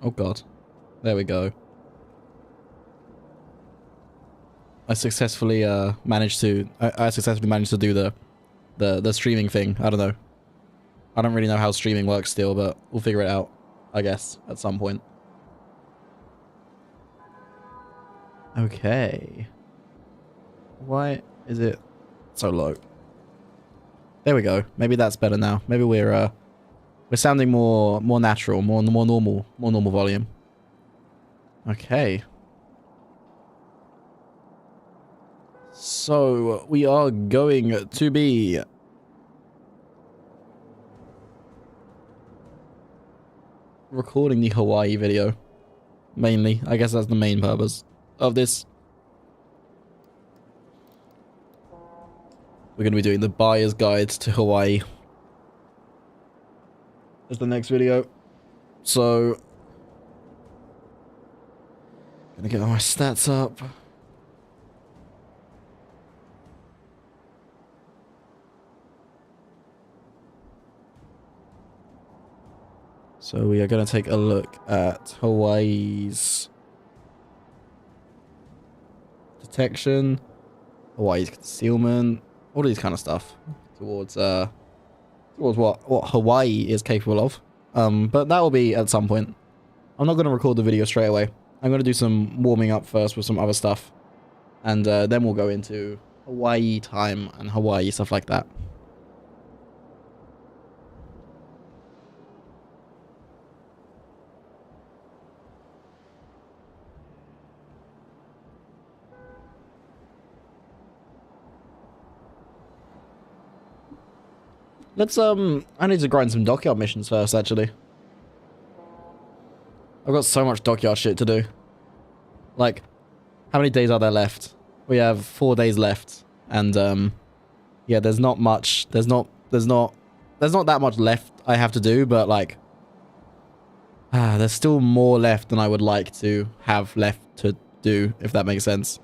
Oh god. There we go. I successfully managed to do the streaming thing. I don't know. I don't really know how streaming works still, but we'll figure it out, I guess, at some point. Okay. Why is it so low? There we go. Maybe that's better now. Maybe we're sounding more natural, more normal volume. Okay. So we are going to be recording the Hawaii video. Mainly. I guess that's the main purpose of this. We're going to be doing the buyer's guide to Hawaii as the next video. So, gonna get all my stats up. So we are going to take a look at Hawaii's detection, Hawaii's concealment, all these kind of stuff towards what Hawaii is capable of. But that will be at some point. I'm not going to record the video straight away. I'm going to do some warming up first with some other stuff, and then we'll go into Hawaii time and Hawaii stuff like that. Let's I need to grind some Dockyard missions first, actually. I've got so much Dockyard shit to do. Like, how many days are there left? We have 4 days left, and yeah, there's not much. There's not that much left I have to do, but like, there's still more left than I would like to have left to do, if that makes sense.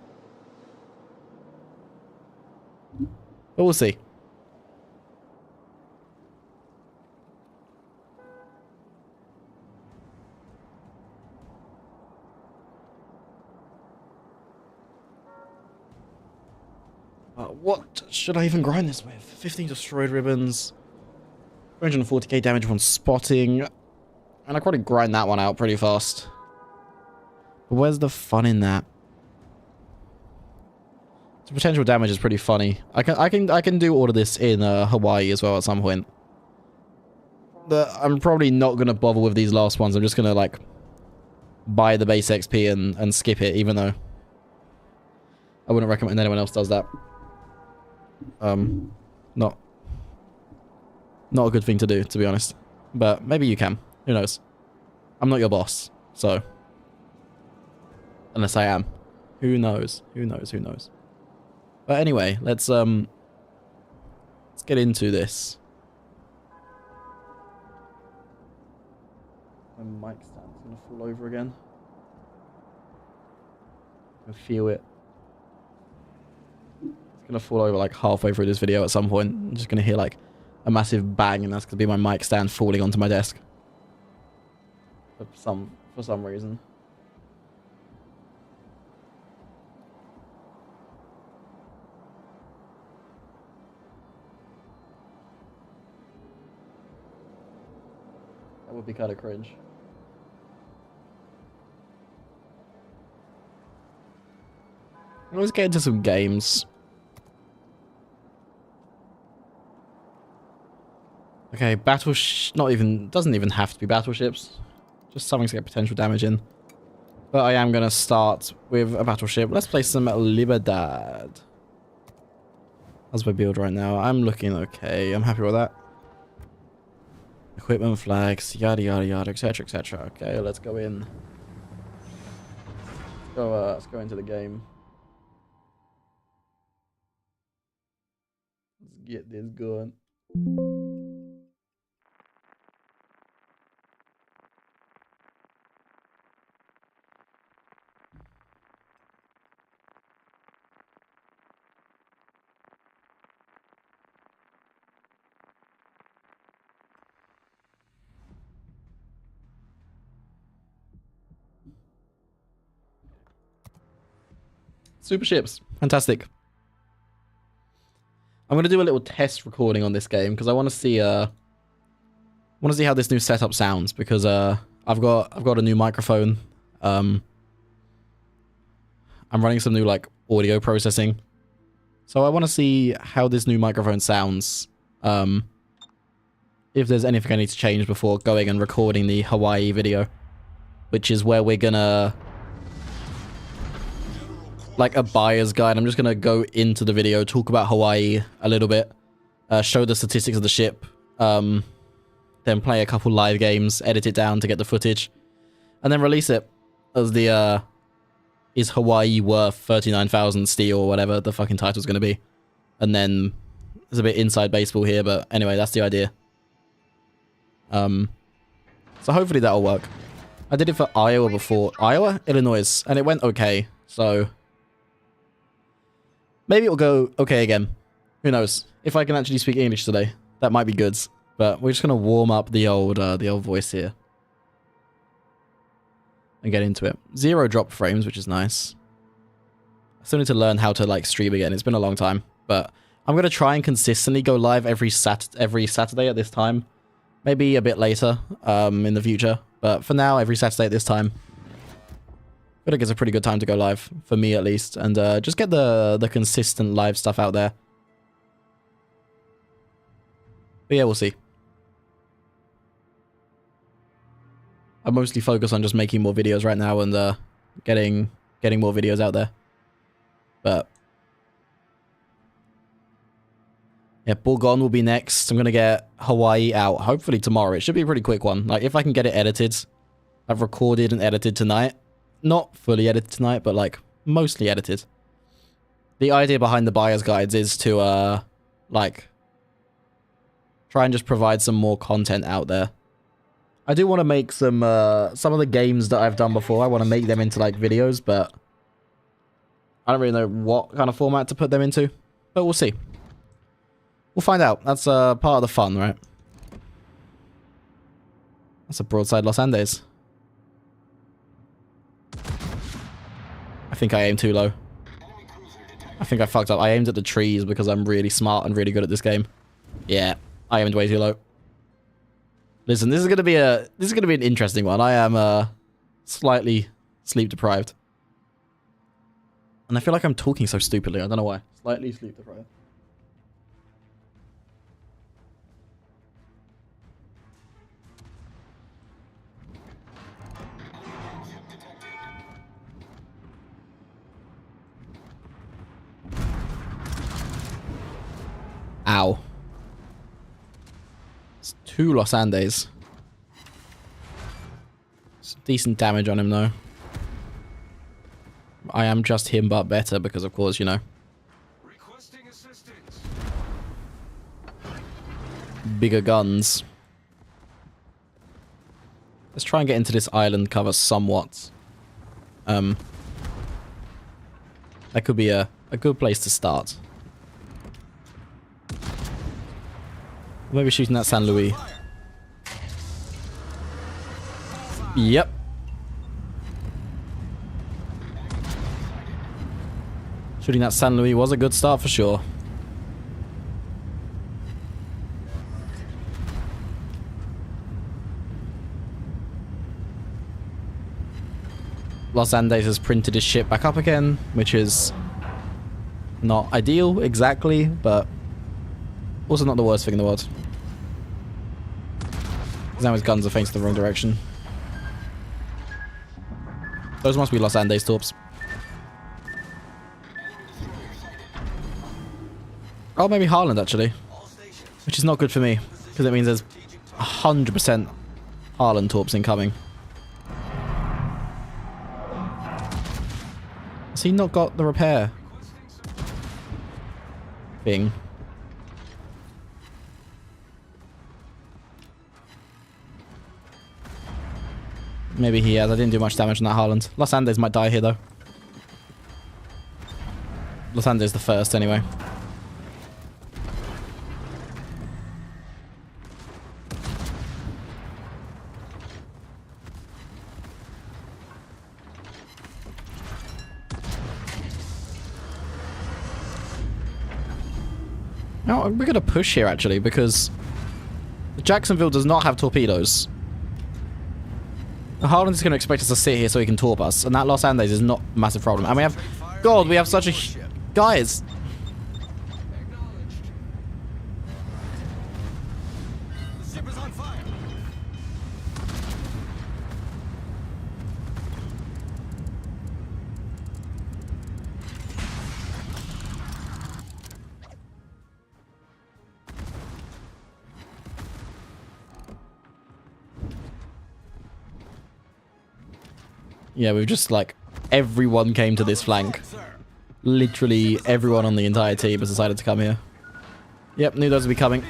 But we'll see. What should I even grind this with? 15 destroyed ribbons, 340k damage on spotting, and I probably grind that one out pretty fast. But where's the fun in that? The potential damage is pretty funny. I can do all of this in Hawaii as well at some point. I'm probably not gonna bother with these last ones. I'm just gonna like buy the base XP and skip it, even though I wouldn't recommend anyone else does that. Not a good thing to do, to be honest. But maybe you can. Who knows? I'm not your boss, so unless I am, who knows? Who knows? Who knows? But anyway, let's get into this. My mic stand's gonna fall over again. I can feel it. It's gonna fall over like halfway through this video at some point. I'm just gonna hear like a massive bang, and that's gonna be my mic stand falling onto my desk. For some reason. That would be kind of cringe. Let's get into some games. Okay, doesn't even have to be battleships. Just something to get potential damage in. But I am gonna start with a battleship. Let's play some Libertad. How's my build right now? I'm looking okay. I'm happy with that. Equipment flags, yada yada yada, etc etc. Okay, let's go in. Let's go into the game. Let's get this going. Super ships. Fantastic. I'm going to do a little test recording on this game because I want to see how this new setup sounds, because I've got a new microphone. I'm running some new like audio processing. So I want to see how this new microphone sounds. If there's anything I need to change before going and recording the Hawaii video, which is where we're gonna, like a buyer's guide. I'm just gonna go into the video, talk about Hawaii a little bit, show the statistics of the ship, then play a couple live games, edit it down to get the footage, and then release it as the is Hawaii worth 39,000 steel or whatever the fucking title's gonna be. And then there's a bit inside baseball here, but anyway, that's the idea. So hopefully that'll work. I did it for Iowa before. Iowa? Illinois. And it went okay. So maybe it'll go okay again. Who knows? If I can actually speak English today, that might be good. But we're just gonna warm up the old voice here. And get into it. 0 drop frames, which is nice. I still need to learn how to like stream again. It's been a long time. But I'm gonna try and consistently go live every Saturday at this time. Maybe a bit later in the future, but for now, every Saturday at this time. I feel like it's a pretty good time to go live, for me at least, and just get the consistent live stuff out there. But yeah, we'll see. I'm mostly focused on just making more videos right now and getting more videos out there. But yeah, Bourgogne will be next. I'm going to get Hawaii out, hopefully tomorrow. It should be a pretty quick one. Like, if I can get it edited. I've recorded and edited tonight. Not fully edited tonight, but, like, mostly edited. The idea behind the buyer's guides is to, like, try and just provide some more content out there. I do want to make some of the games that I've done before. I want to make them into, like, videos, but I don't really know what kind of format to put them into. But we'll see. We'll find out. That's part of the fun, right? That's a broadside Los Andes. I think I aimed too low. I think I fucked up. I aimed at the trees because I'm really smart and really good at this game. Yeah, I aimed way too low. Listen, this is gonna be an interesting one. I am slightly sleep deprived. And I feel like I'm talking so stupidly. I don't know why. Slightly sleep deprived. Ow. It's 2 Los Andes. Some decent damage on him, though. I am just him, but better, because, of course, you know. Requesting assistance. Bigger guns. Let's try and get into this island cover somewhat. That could be a good place to start. Maybe shooting that San Luis. Yep. Shooting that San Luis was a good start for sure. Los Andes has printed his ship back up again, which is not ideal exactly, but also not the worst thing in the world. Because now his guns are facing the wrong direction. Those must be Los Andes torps. Oh, maybe Harland, actually. Which is not good for me, because it means there's 100% Harland torps incoming. Has he not got the repair thing? Maybe he has. I didn't do much damage on that Harland. Los Andes might die here, though. Los Andes the first, anyway. Now, we're going to push here, actually, because Jacksonville does not have torpedoes. Harlan's is going to expect us to sit here so he can torp us, and that Los Andes is not a massive problem. And we have... God, we have such a... Guys! Yeah, we've just, like, everyone came to this flank. Literally everyone on the entire team has decided to come here. Yep, knew those would be coming.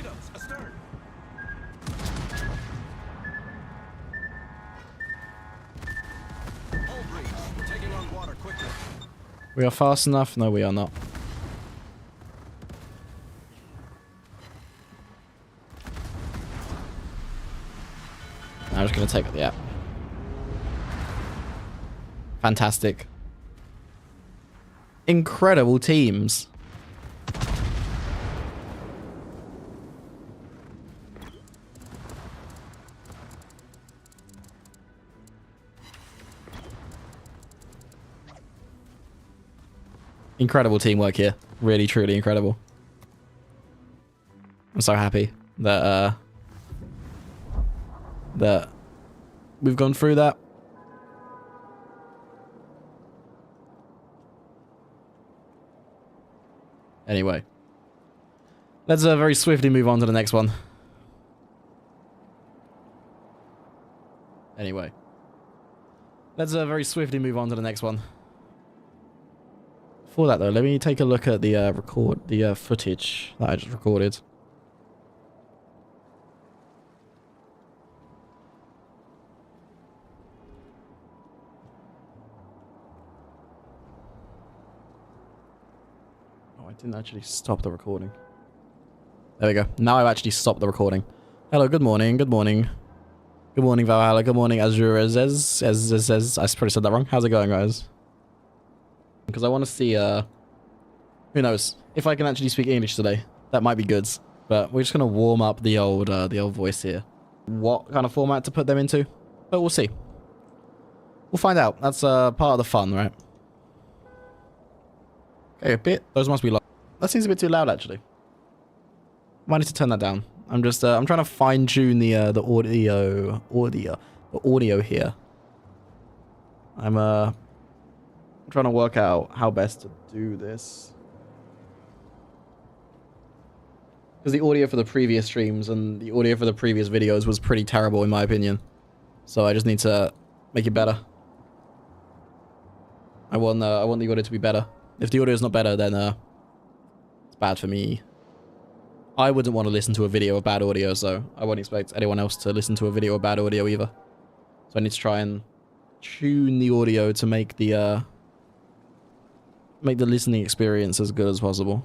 We are fast enough? No, we are not. I'm just going to take it, yeah. Fantastic. Incredible teams. Incredible teamwork here. Really, truly incredible. I'm so happy that that we've gone through that. Anyway, let's very swiftly move on to the next one. Anyway, let's very swiftly move on to the next one. Before that, though, let me take a look at the footage that I just recorded. Oh, I didn't actually stop the recording. There we go. Now I've actually stopped the recording. Hello, good morning, good morning. Good morning, Valhalla. Good morning, Azure. I probably said that wrong. How's it going, guys? Because I want to see, who knows, if I can actually speak English today. That might be good. But we're just going to warm up the old voice here. What kind of format to put them into? But we'll see. We'll find out. That's part of the fun, right? Okay, a bit. Those must be loud. That seems a bit too loud, actually. Might need to turn that down. I'm just, I'm trying to fine tune the audio here. I'm trying to work out how best to do this. Because the audio for the previous streams and the audio for the previous videos was pretty terrible in my opinion. So I just need to make it better. I want the audio to be better. If the audio is not better, then it's bad for me. I wouldn't want to listen to a video of bad audio, so I won't expect anyone else to listen to a video of bad audio either. So I need to try and tune the audio to make the listening experience as good as possible.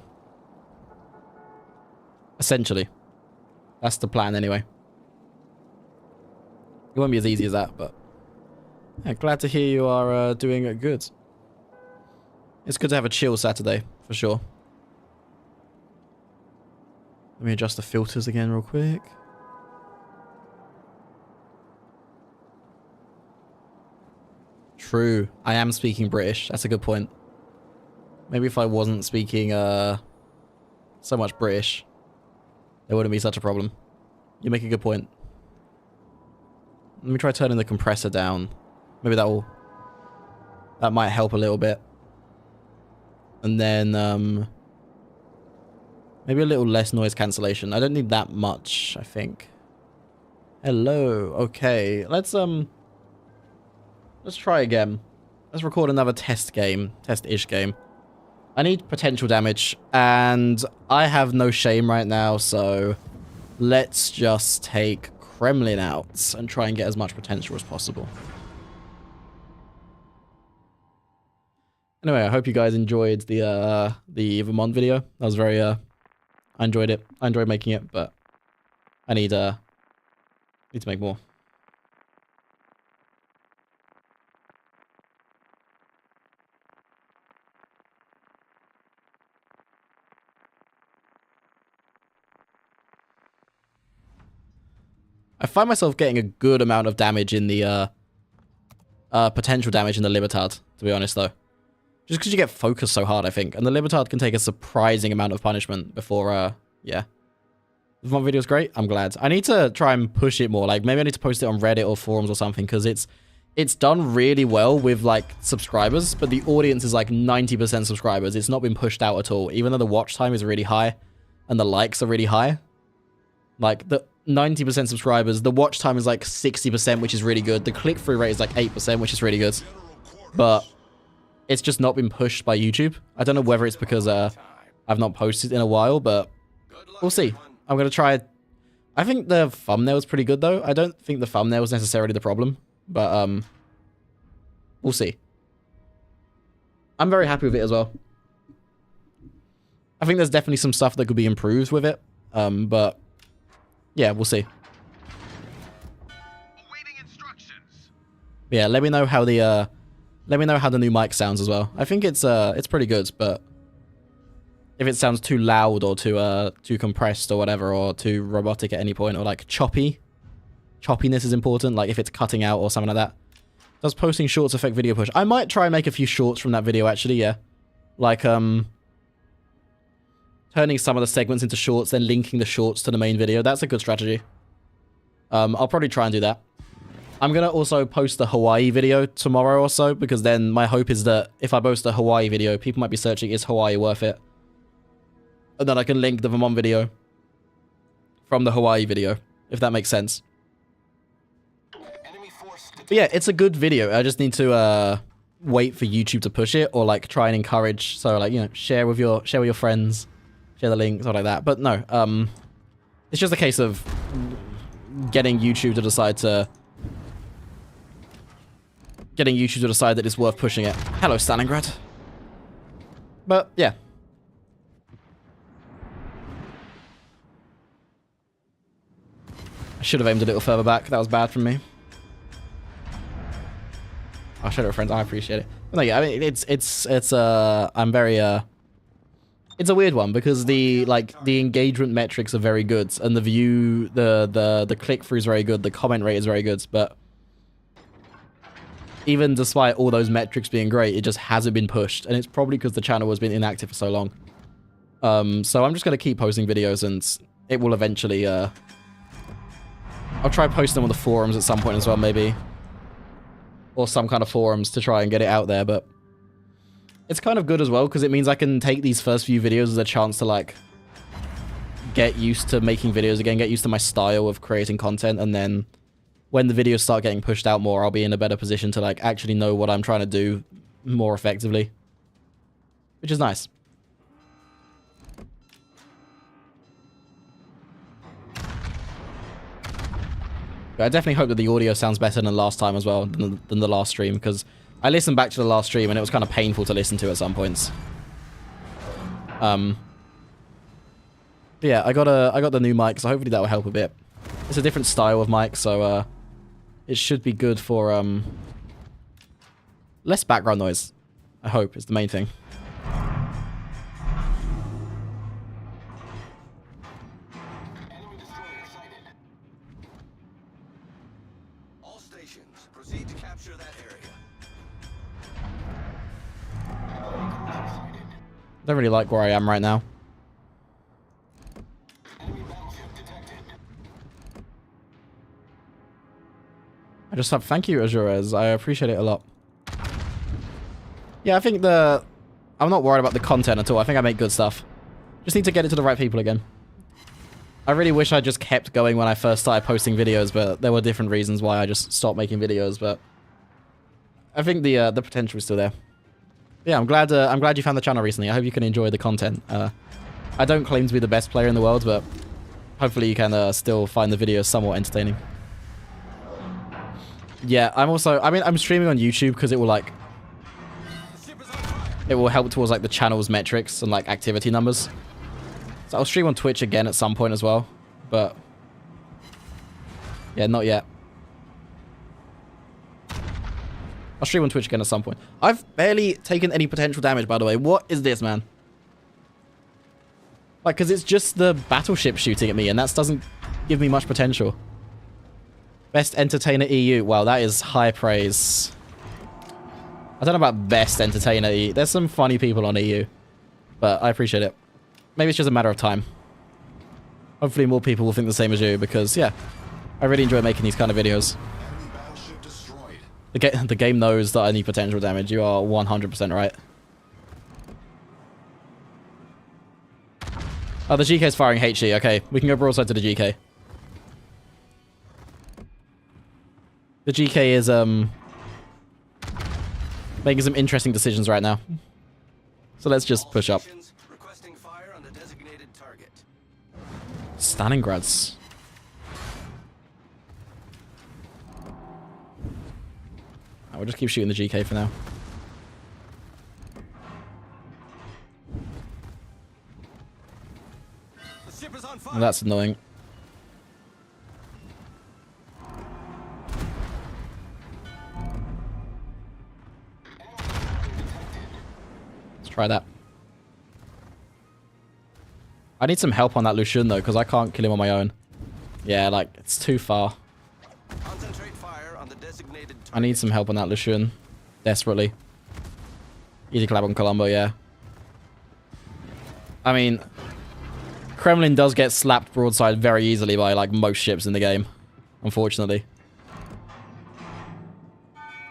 Essentially. That's the plan anyway. It won't be as easy as that, but yeah, glad to hear you are doing it good. It's good to have a chill Saturday, for sure. Let me adjust the filters again real quick. True. I am speaking British. That's a good point. Maybe if I wasn't speaking so much British, there wouldn't be such a problem. You make a good point. Let me try turning the compressor down. Maybe that might help a little bit. And then maybe a little less noise cancellation. I don't need that much, I think. Hello. Okay. Let's try again. Let's record another test-ish game. I need potential damage, and I have no shame right now, so let's just take Kremlin out and try and get as much potential as possible. Anyway, I hope you guys enjoyed the Vermont video. That was very I enjoyed it. I enjoyed making it, but I need to make more. I find myself getting a good amount of damage in the, potential damage in the Libertad, to be honest, though. Just because you get focused so hard, I think. And the Libertad can take a surprising amount of punishment before, yeah. The Vermont video is great. I'm glad. I need to try and push it more. Like, maybe I need to post it on Reddit or forums or something, because it's done really well with, like, subscribers, but the audience is, like, 90% subscribers. It's not been pushed out at all, even though the watch time is really high and the likes are really high. Like, the 90% subscribers, the watch time is, like, 60%, which is really good. The click-through rate is, like, 8%, which is really good. But it's just not been pushed by YouTube. I don't know whether it's because I've not posted in a while, but we'll see. I'm going to try. I think the thumbnail is pretty good, though. I don't think the thumbnail was necessarily the problem, but we'll see. I'm very happy with it as well. I think there's definitely some stuff that could be improved with it, but yeah, we'll see. Awaiting instructions. Yeah, let me know how the new mic sounds as well. I think it's pretty good, but if it sounds too loud or too compressed or whatever, or too robotic at any point, or like choppiness is important, like if it's cutting out or something like that. Does posting shorts affect video push? I might try and make a few shorts from that video, actually, yeah. Like, turning some of the segments into shorts, then linking the shorts to the main video. That's a good strategy. I'll probably try and do that. I'm going to also post the Hawaii video tomorrow or so, because then my hope is that if I post a Hawaii video, people might be searching, is Hawaii worth it? And then I can link the Vermont video from the Hawaii video, if that makes sense. But yeah, it's a good video. I just need to wait for YouTube to push it, or like try and encourage. So like, you know, share with your friends, share the link, stuff like that. But no, it's just a case of getting YouTube to decide that it's worth pushing it. Hello, Stalingrad. But yeah. I should have aimed a little further back. That was bad from me. I'll show it to friends. I appreciate it. But no, yeah, I mean, I'm very, it's a weird one, because the engagement metrics are very good, and the view, the click-through is very good, the comment rate is very good, but even despite all those metrics being great, it just hasn't been pushed, and it's probably because the channel has been inactive for so long. So I'm just going to keep posting videos, and it will eventually, I'll try posting them on the forums at some point as well, maybe. Or some kind of forums to try and get it out there, but it's kind of good as well, because it means I can take these first few videos as a chance to, like, get used to making videos again, get used to my style of creating content, and then when the videos start getting pushed out more, I'll be in a better position to, like, actually know what I'm trying to do more effectively. Which is nice. But I definitely hope that the audio sounds better than last time as well, than the last stream, because I listened back to the last stream and it was kind of painful to listen to at some points. But yeah, I got the new mic, so hopefully that will help a bit. It's a different style of mic, so it should be good for less background noise. I hope is the main thing. Proceed to capture that area. Don't really like where I am right now. I just have thank you, Azurez. I appreciate it a lot. Yeah, I think I'm not worried about the content at all. I think I make good stuff. Just need to get it to the right people again. I really wish I just kept going when I first started posting videos, but there were different reasons why I just stopped making videos, but I think the potential is still there. Yeah, I'm glad you found the channel recently. I hope you can enjoy the content. I don't claim to be the best player in the world, but hopefully you can still find the videos somewhat entertaining. Yeah, I'm streaming on YouTube because it will, like, it will help towards, like, the channel's metrics and, like, activity numbers. So I'll stream on Twitch again at some point as well, but yeah, not yet. I'll stream on Twitch again at some point. I've barely taken any potential damage, by the way. What is this, man? Like, because it's just the battleship shooting at me, and that doesn't give me much potential. Best entertainer EU. Wow, that is high praise. I don't know about best entertainer EU. There's some funny people on EU, but I appreciate it. Maybe it's just a matter of time. Hopefully more people will think the same as you, because, yeah, I really enjoy making these kind of videos. The game knows that I need potential damage. You are 100% right. Oh, the GK's firing HE. Okay, we can go broadside to the GK. The GK is, making some interesting decisions right now. So let's just push up. Stalingrad's. We'll just keep shooting the GK for now. The ship is on fire. That's annoying. Let's try that. I need some help on that Lucian though, because I can't kill him on my own. Yeah, like, it's too far. Concentrate fire on the designated target. I need some help on that Lucian. Desperately. Easy collab on Colombo, yeah. I mean, Kremlin does get slapped broadside very easily by, like, most ships in the game. Unfortunately.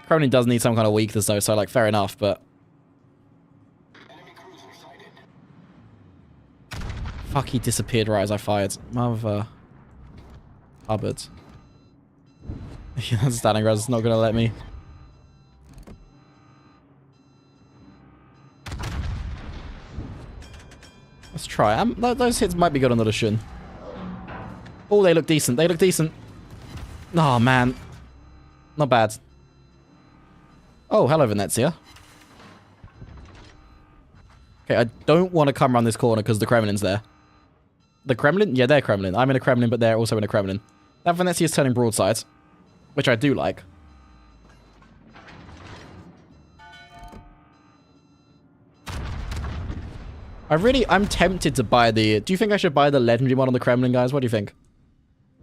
Kremlin does need some kind of weakness though, so, like, fair enough, but... Fuck, he disappeared right as I fired. Mother... Hubbard. Yeah, that Stalingrad's not gonna let me. Let's try. Those hits might be good on the Lucian. Oh, they look decent. They look decent. Oh, man. Not bad. Oh, hello, Venezia. Okay, I don't want to come around this corner because the Kremlin's there. The Kremlin? Yeah, they're Kremlin. I'm in a Kremlin, but they're also in a Kremlin. That Venezia's turning broadside, which I do like. I'm tempted to buy the... Do you think I should buy the legendary mod on the Kremlin, guys? What do you think?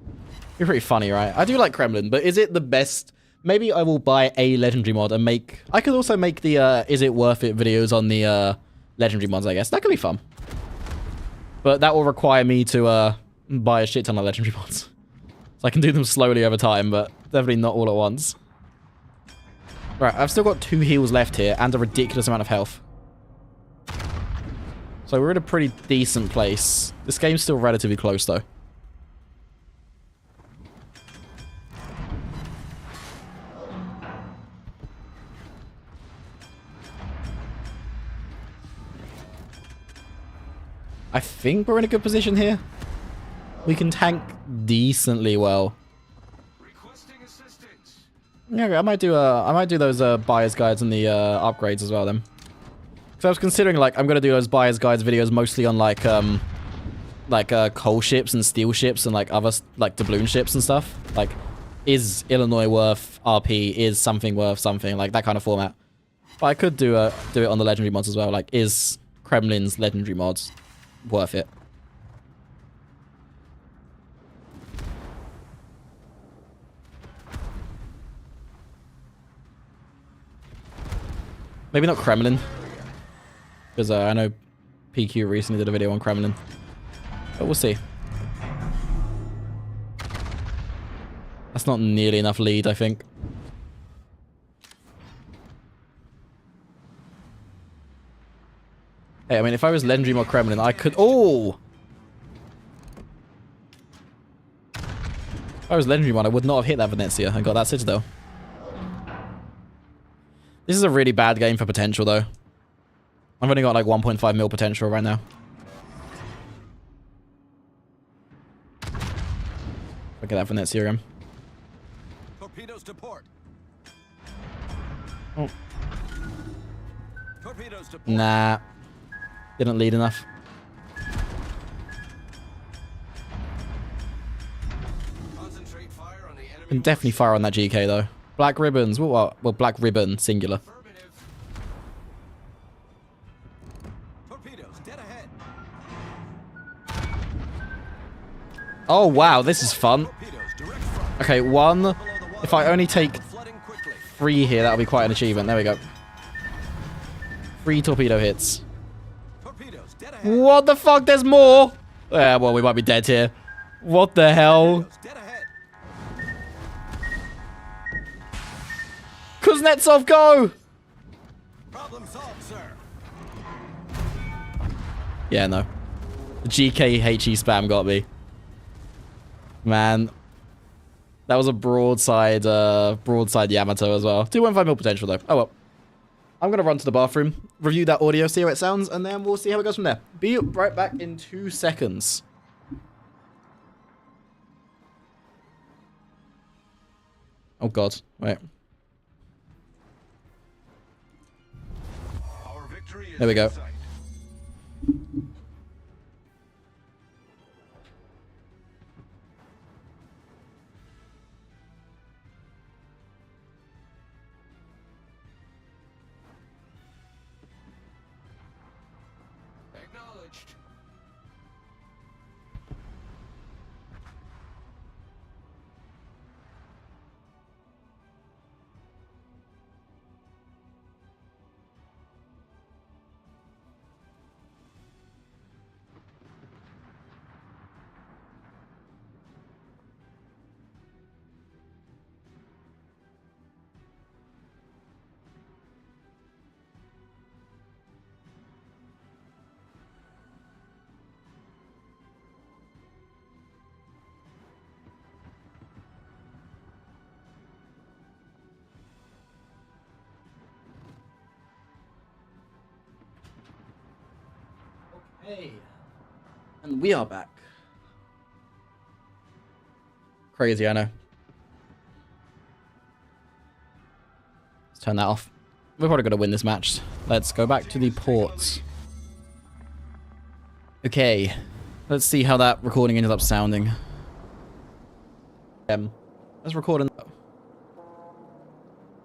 It'd be pretty funny, right? I do like Kremlin, but is it the best... Maybe I will buy a legendary mod and make... I could also make the, is it worth it videos on the, legendary mods, I guess. That could be fun. But that will require me to, buy a shit ton of legendary mods. So I can do them slowly over time, but definitely not all at once. Right, I've still got 2 heals left here and a ridiculous amount of health. So we're in a pretty decent place. This game's still relatively close, though. I think we're in a good position here. We can tank decently well. Yeah, I might do those buyer's guides and the upgrades as well then. So I was considering, like, I'm gonna do those buyer's guides videos mostly on like coal ships and steel ships and like other like doubloon ships and stuff. Like, is Illinois worth RP? Is something worth something? Like that kind of format. But I could do it on the legendary mods as well. Like, is Kremlin's legendary mods worth it? Maybe not Kremlin, because I know PQ recently did a video on Kremlin, but we'll see. That's not nearly enough lead, I think. Hey, I mean, if I was legendary mod Kremlin, I could... Oh! If I was legendary mod, I would not have hit that Venezia and got that Citadel. This is a really bad game for potential, though. I've only got like 1.5 mil potential right now. Look at that Venezia again. Torpedoes to port. Oh. Torpedoes to port. Nah. Didn't lead enough. Concentrate fire on the enemy. Can definitely fire on that GK, though. Black ribbons. Well, black ribbon, singular. Torpedoes dead ahead. Oh, wow. This is fun. Torpedoes direct front. Okay, one. If I only take Flooding quickly. 3 here, that'll be quite an achievement. There we go. 3 torpedo hits. Torpedoes dead ahead. What the fuck? There's more. Yeah, well, we might be dead here. What the hell? Torpedoes dead ahead. Kuznetsov, go! Problem solved, sir. Yeah, no. The GKHE spam got me. Man. That was a broadside Yamato as well. 2.5 mil potential, though. Oh, well. I'm going to run to the bathroom, review that audio, see how it sounds, and then we'll see how it goes from there. Be right back in 2 seconds. Oh, God. Wait. Our victory is There we go. in sight. Acknowledged. Hey. And we are back. Crazy, I know. Let's turn that off. We're probably going to win this match. Let's go back to the ports. Okay. Let's see how that recording ended up sounding. Let's record in...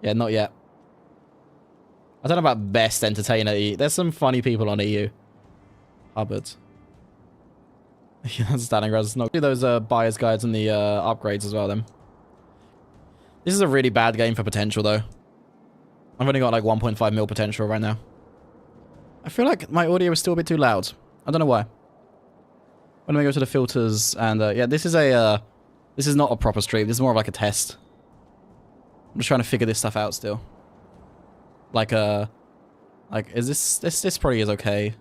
Yeah, not yet. I don't know about best entertainer. There's some funny people on EU. Hubbard. Yeah, that's Stalingrad. Not do those buyer's guides and the upgrades as well then. This is a really bad game for potential though. I've only got like 1.5 mil potential right now. I feel like my audio is still a bit too loud. I don't know why. When we go to the filters and yeah, this is not a proper stream. This is more of like a test. I'm just trying to figure this stuff out still. Like is this probably is okay.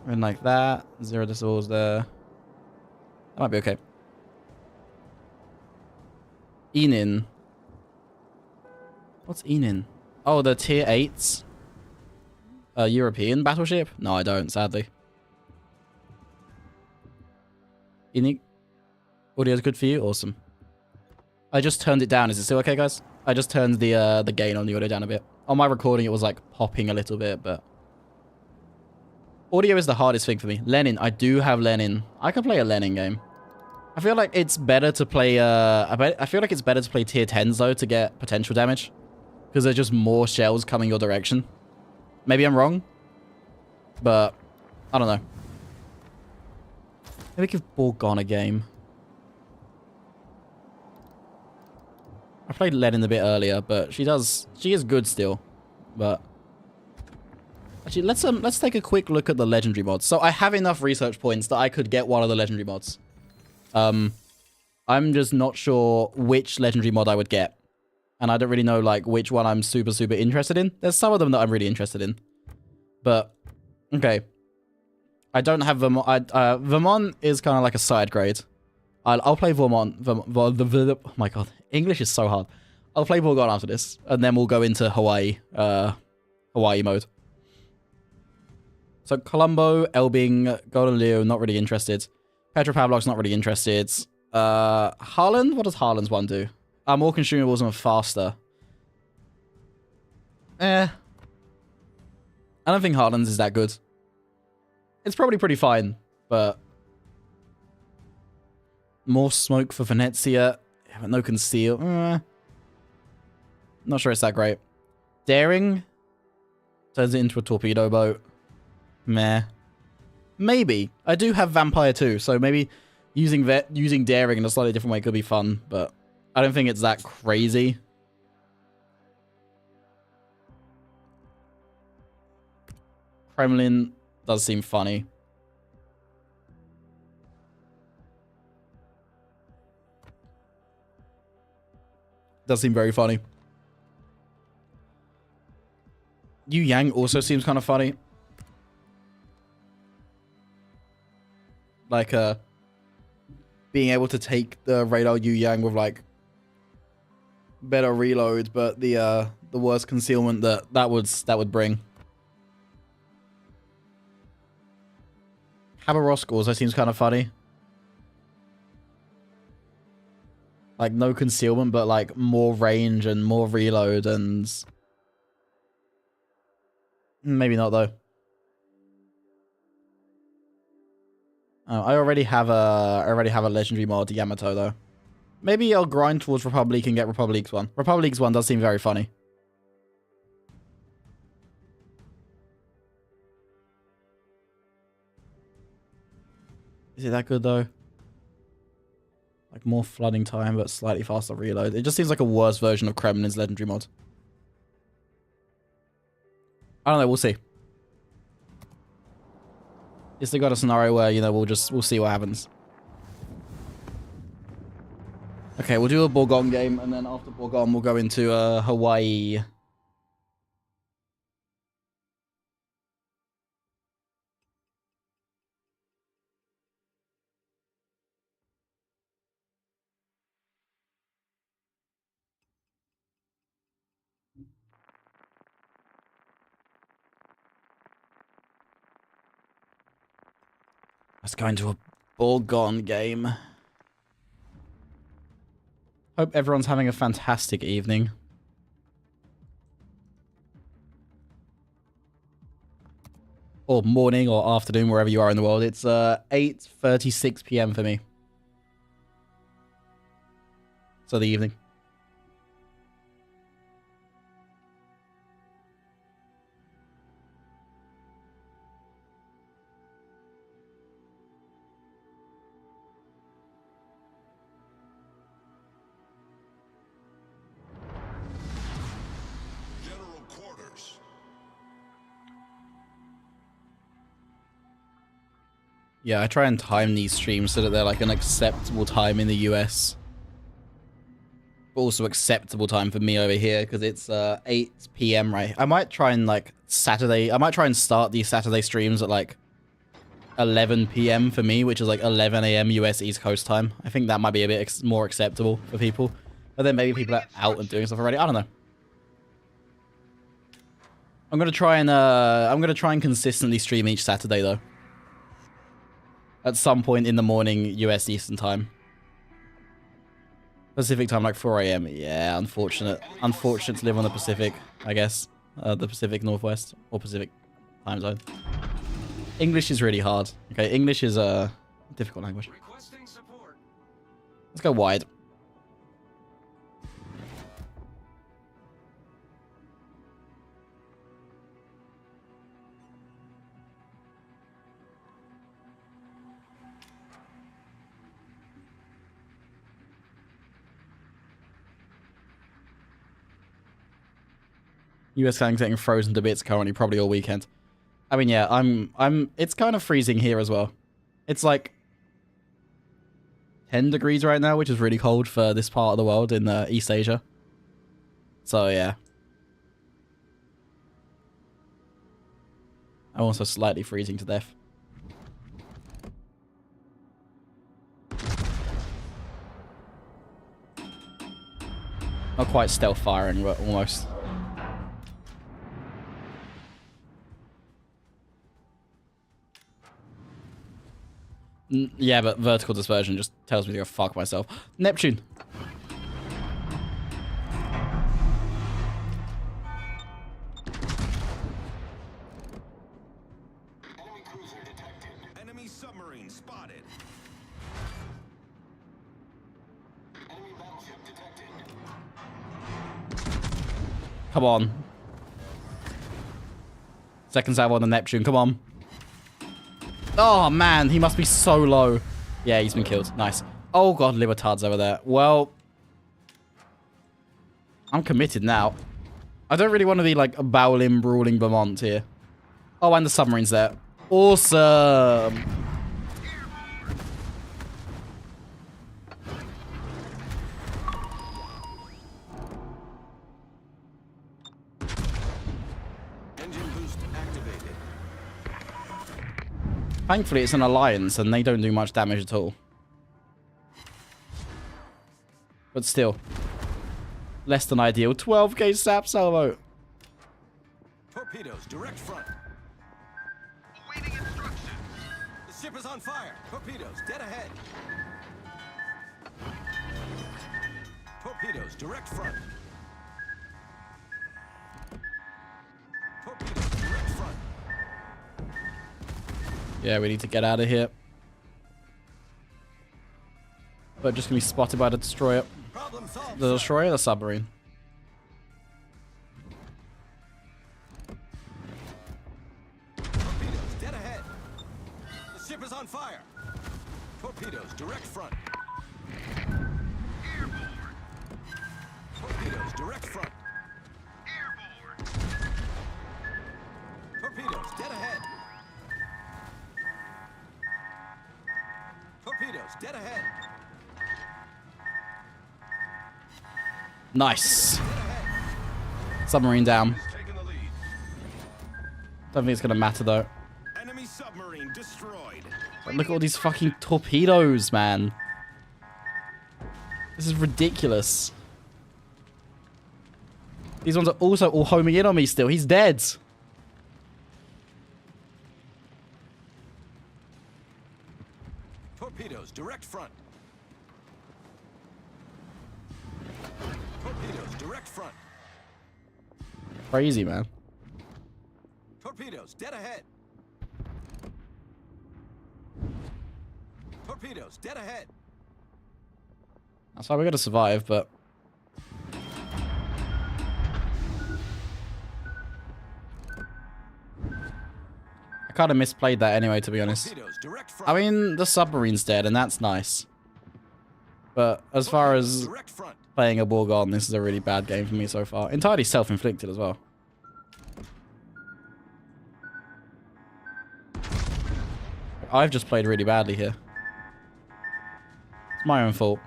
And like that. 0 decibels there. That might be okay. Enin. What's Enin? Oh, the tier 8s. European battleship? No, I don't, sadly. Enin. Audio's good for you? Awesome. I just turned it down. Is it still okay, guys? I just turned the gain on the audio down a bit. On my recording, it was like popping a little bit, but... Audio is the hardest thing for me. Lenin. I do have Lenin. I can play a Lenin game. I feel like it's better to play... I feel like it's better to play tier 10s, though, to get potential damage. Because there's just more shells coming your direction. Maybe I'm wrong. But, I don't know. Maybe give Borgon a game. I played Lenin a bit earlier, but she is good still. But... Actually, let's take a quick look at the legendary mods. So I have enough research points that I could get one of the legendary mods. I'm just not sure which legendary mod I would get. And I don't really know like which one I'm super interested in. There's some of them that I'm really interested in. But, okay. I don't have Vermont. Vermont is kind of like a side grade. I'll play Vermont. Oh my god. English is so hard. I'll play Borgon after this. And then we'll go into Hawaii. Hawaii mode. So, Colombo, Elbing, Golden Leo, not really interested. Petropavlov's not really interested. Harlan? What does Harlan's one do? More consumables and faster. I don't think Harlan's is that good. It's probably pretty fine, but... More smoke for Venezia. Yeah, but no conceal. Not sure it's that great. Daring? Turns it into a torpedo boat. Meh. Maybe. I do have Vampire too, so maybe Using daring in a slightly different way could be fun, but I don't think it's that crazy. Kremlin does seem funny. Does seem very funny. Yu Yang also seems kind of funny. Like, being able to take the radar Yu Yang with, like, better reload, but the worst concealment that would bring. Habarovsk also seems kind of funny. Like, no concealment, but, like, more range and more reload and... Maybe not, though. I already have a legendary mod, Yamato, though. Maybe I'll grind towards Republic and get Republic's one. Republic's one does seem very funny. Is it that good, though? Like, more flooding time, but slightly faster reload. It just seems like a worse version of Kremlin's legendary mod. I don't know, we'll see. Yes, they got a scenario where, you know, we'll see what happens. Okay, we'll do a Bourgogne game, and then after Bourgogne, we'll go into Hawaii. Let's go into a Bourgogne game. Hope everyone's having a fantastic evening. Or morning or afternoon, wherever you are in the world. It's 8:36 PM for me. So the evening. Yeah, I try and time these streams so that they're like an acceptable time in the US. But also acceptable time for me over here, because it's 8 PM, right? I might try and like I might try and start these Saturday streams at like 11 PM for me, which is like 11 AM US East Coast time. I think that might be a bit more acceptable for people. But then maybe people are out and doing stuff already. I don't know. I'm gonna try and consistently stream each Saturday though. At some point in the morning, US Eastern time. Pacific time, like 4 AM. Yeah, unfortunate. Unfortunate to live on the Pacific, I guess. The Pacific Northwest, or Pacific time zone. English is really hard. Okay, English is a difficult language. Let's go wide. US fans getting frozen to bits currently, probably all weekend. I mean, yeah, it's kind of freezing here as well. It's like 10 degrees right now, which is really cold for this part of the world in East Asia. So, yeah. I'm also slightly freezing to death. Not quite stealth firing, but almost. Yeah, but vertical dispersion just tells me to go fuck myself. Neptune. Enemy cruiser detected. Enemy submarine spotted. Enemy battleship detected. Come on. Second salvo on the Neptune, come on. Oh man, he must be so low. Yeah, he's been killed. Nice. Oh god, Libertad's over there. Well, I'm committed now. I don't really want to be like a bowling, brawling Vermont here. Oh, and the submarine's there. Awesome. Engine boost activated. Thankfully, it's an alliance and they don't do much damage at all. But still, less than ideal. 12k sap salvo. Torpedoes, direct front. Awaiting instructions. The ship is on fire. Torpedoes, dead ahead. Torpedoes, direct front. Torpedoes, direct front. Yeah, we need to get out of here. But just gonna be spotted by the destroyer. Problem solved. The destroyer or the submarine? Torpedoes, dead ahead. The ship is on fire. Torpedoes, direct front. Airborne. Torpedoes, direct front. Airborne. Torpedoes, dead ahead. Torpedoes, dead ahead. Nice. Submarine down. Taking the lead. Don't think it's gonna matter though. Enemy submarine destroyed. But look at all these fucking torpedoes, man. This is ridiculous. These ones are also all homing in on me still. He's dead. Torpedoes, direct front. Torpedoes, direct front. Crazy, man. Torpedoes, dead ahead. Torpedoes, dead ahead. That's how we're gonna survive, but... I kind of misplayed that anyway, to be honest. Torpedoes, direct front. I mean, the submarine's dead, and that's nice. But as far as Direct front. playing a Borgon, this is a really bad game for me so far. Entirely self-inflicted as well. I've just played really badly here. It's my own fault.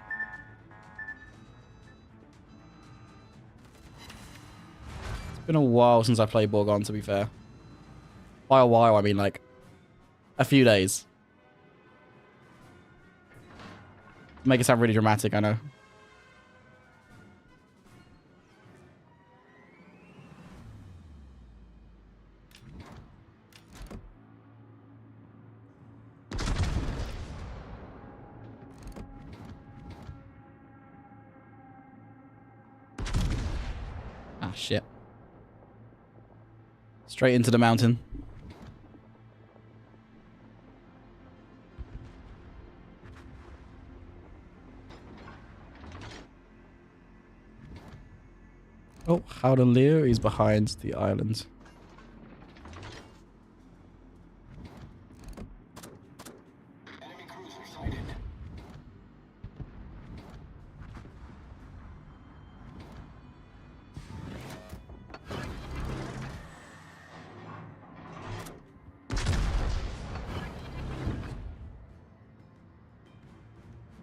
It's been a while since I played Borgon, to be fair. By a while, I mean like a few days. Make it sound really dramatic, I know. Ah, shit. Straight into the mountain. Oh, Howden Leo is behind the island. Enemy cruiser sighted.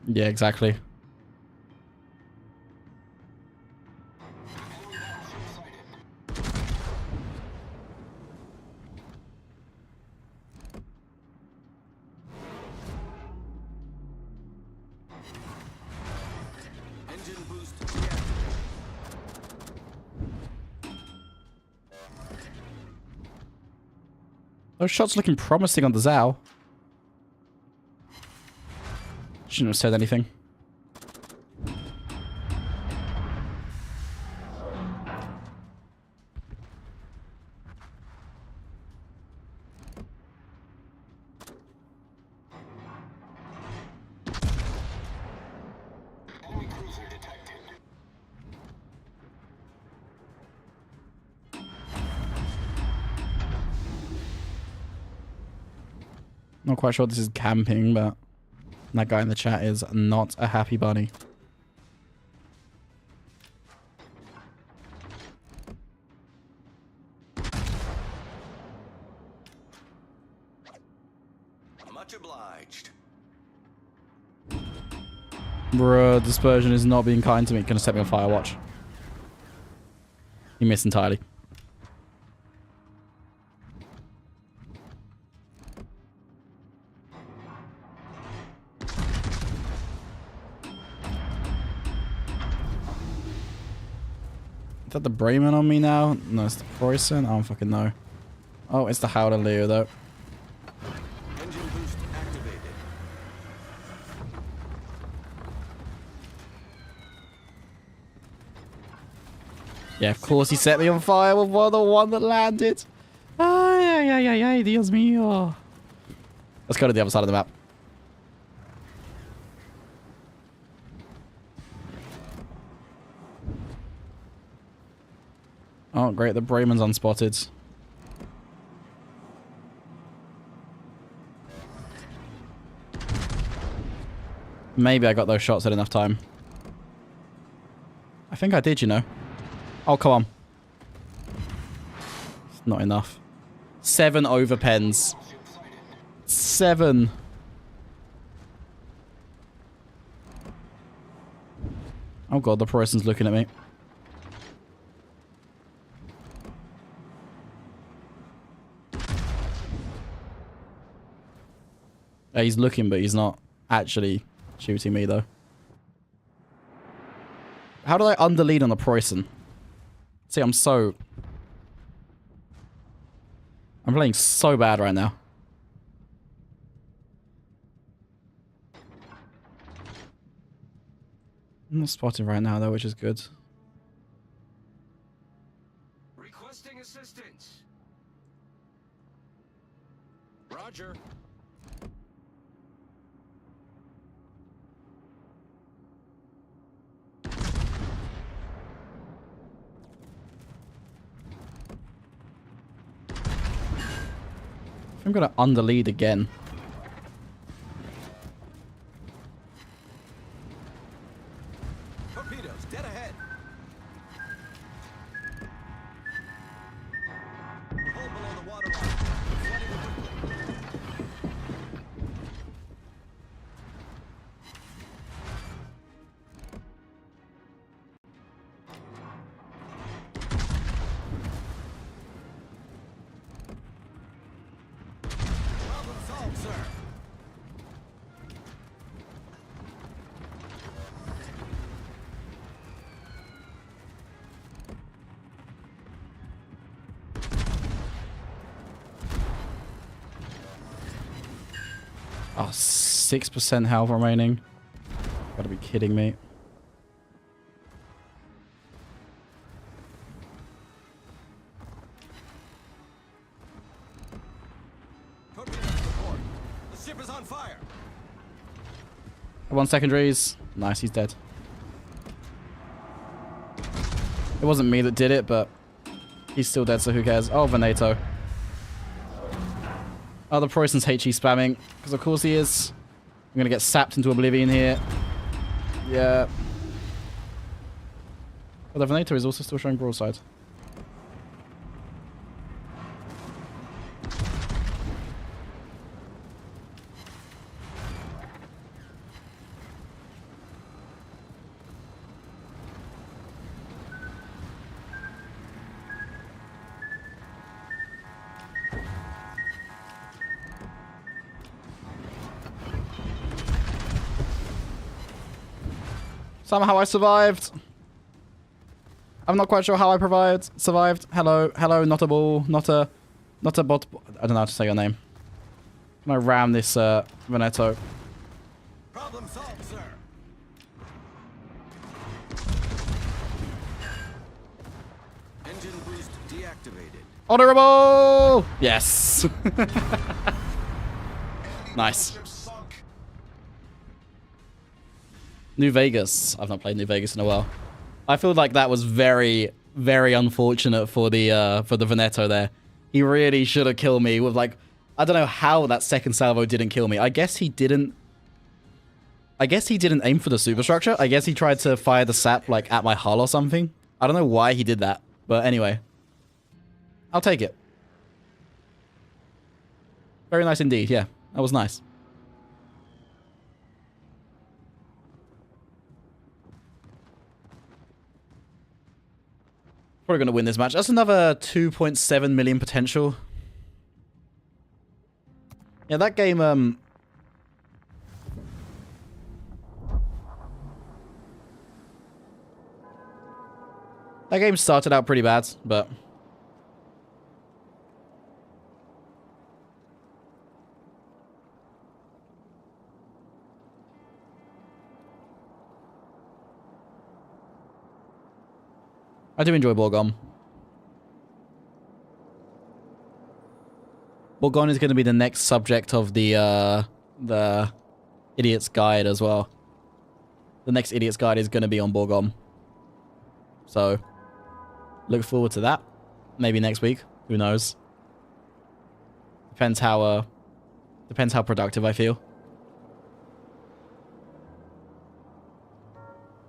Yeah, exactly. Engine boost deactivated. Those shots looking promising on the Zao. Shouldn't have said anything. Enemy cruiser detected. Not quite sure this is camping, but... That guy in the chat is not a happy bunny. Much obliged. Bruh, Dispersion is not being kind to me. Gonna set me on fire, watch. He missed entirely. Is that the Bremen on me now? No, it's the Preußen. I don't fucking know. Oh, it's the Howler Leo though. Engine boost activated. Yeah, of course he set me on fire with the one that landed. Ay, ay, ay, ay, Dios mío. Let's go to the other side of the map. Oh, great. The Bremen's unspotted. Maybe I got those shots at enough time. I think I did, you know. Oh, come on. It's not enough. 7 overpens. 7. Oh god, the Preußen's looking at me. He's looking, but he's not actually shooting me, though. How did I underlead on the Preußen? See, I'm playing so bad right now. I'm not spotted right now, though, which is good. Requesting assistance. Roger. I'm gonna underlead again. Torpedoes dead ahead. We're hull below the water line. Flooding quickly. Problem solved, sir. Oh, 6% health remaining. Gotta be kidding me. Torpedoes to port. The ship is on fire. 1 secondaries. Nice, he's dead. It wasn't me that did it, but he's still dead, so who cares? Oh, Veneto. Oh, the Preußen's HE spamming, because of course he is. I'm gonna get sapped into oblivion here. Yeah. But the Veneto is also still showing broadside. Somehow I survived. I'm not quite sure how I survived. Hello, hello, not a ball, not a bot. I don't know how to say your name. Can I ram this Veneto? Problem solved, sir. Engine boost deactivated. Honorable! Yes. Nice. New Vegas. I've not played New Vegas in a while. I feel like that was very, very unfortunate for the Veneto there. He really should have killed me with like, I don't know how that second salvo didn't kill me. I guess he didn't I guess he didn't aim for the superstructure. I guess he tried to fire the sap, like, at my hull or something. I don't know why he did that. But anyway. I'll take it. Very nice indeed, yeah. That was nice. Probably going to win this match. That's another 2.7 million potential. Yeah, that game, that game started out pretty bad, but... I do enjoy Borgon. Borgon is going to be the next subject of the Idiot's Guide as well. The next Idiot's Guide is going to be on Borgon. So, look forward to that. Maybe next week. Who knows? Depends how productive I feel.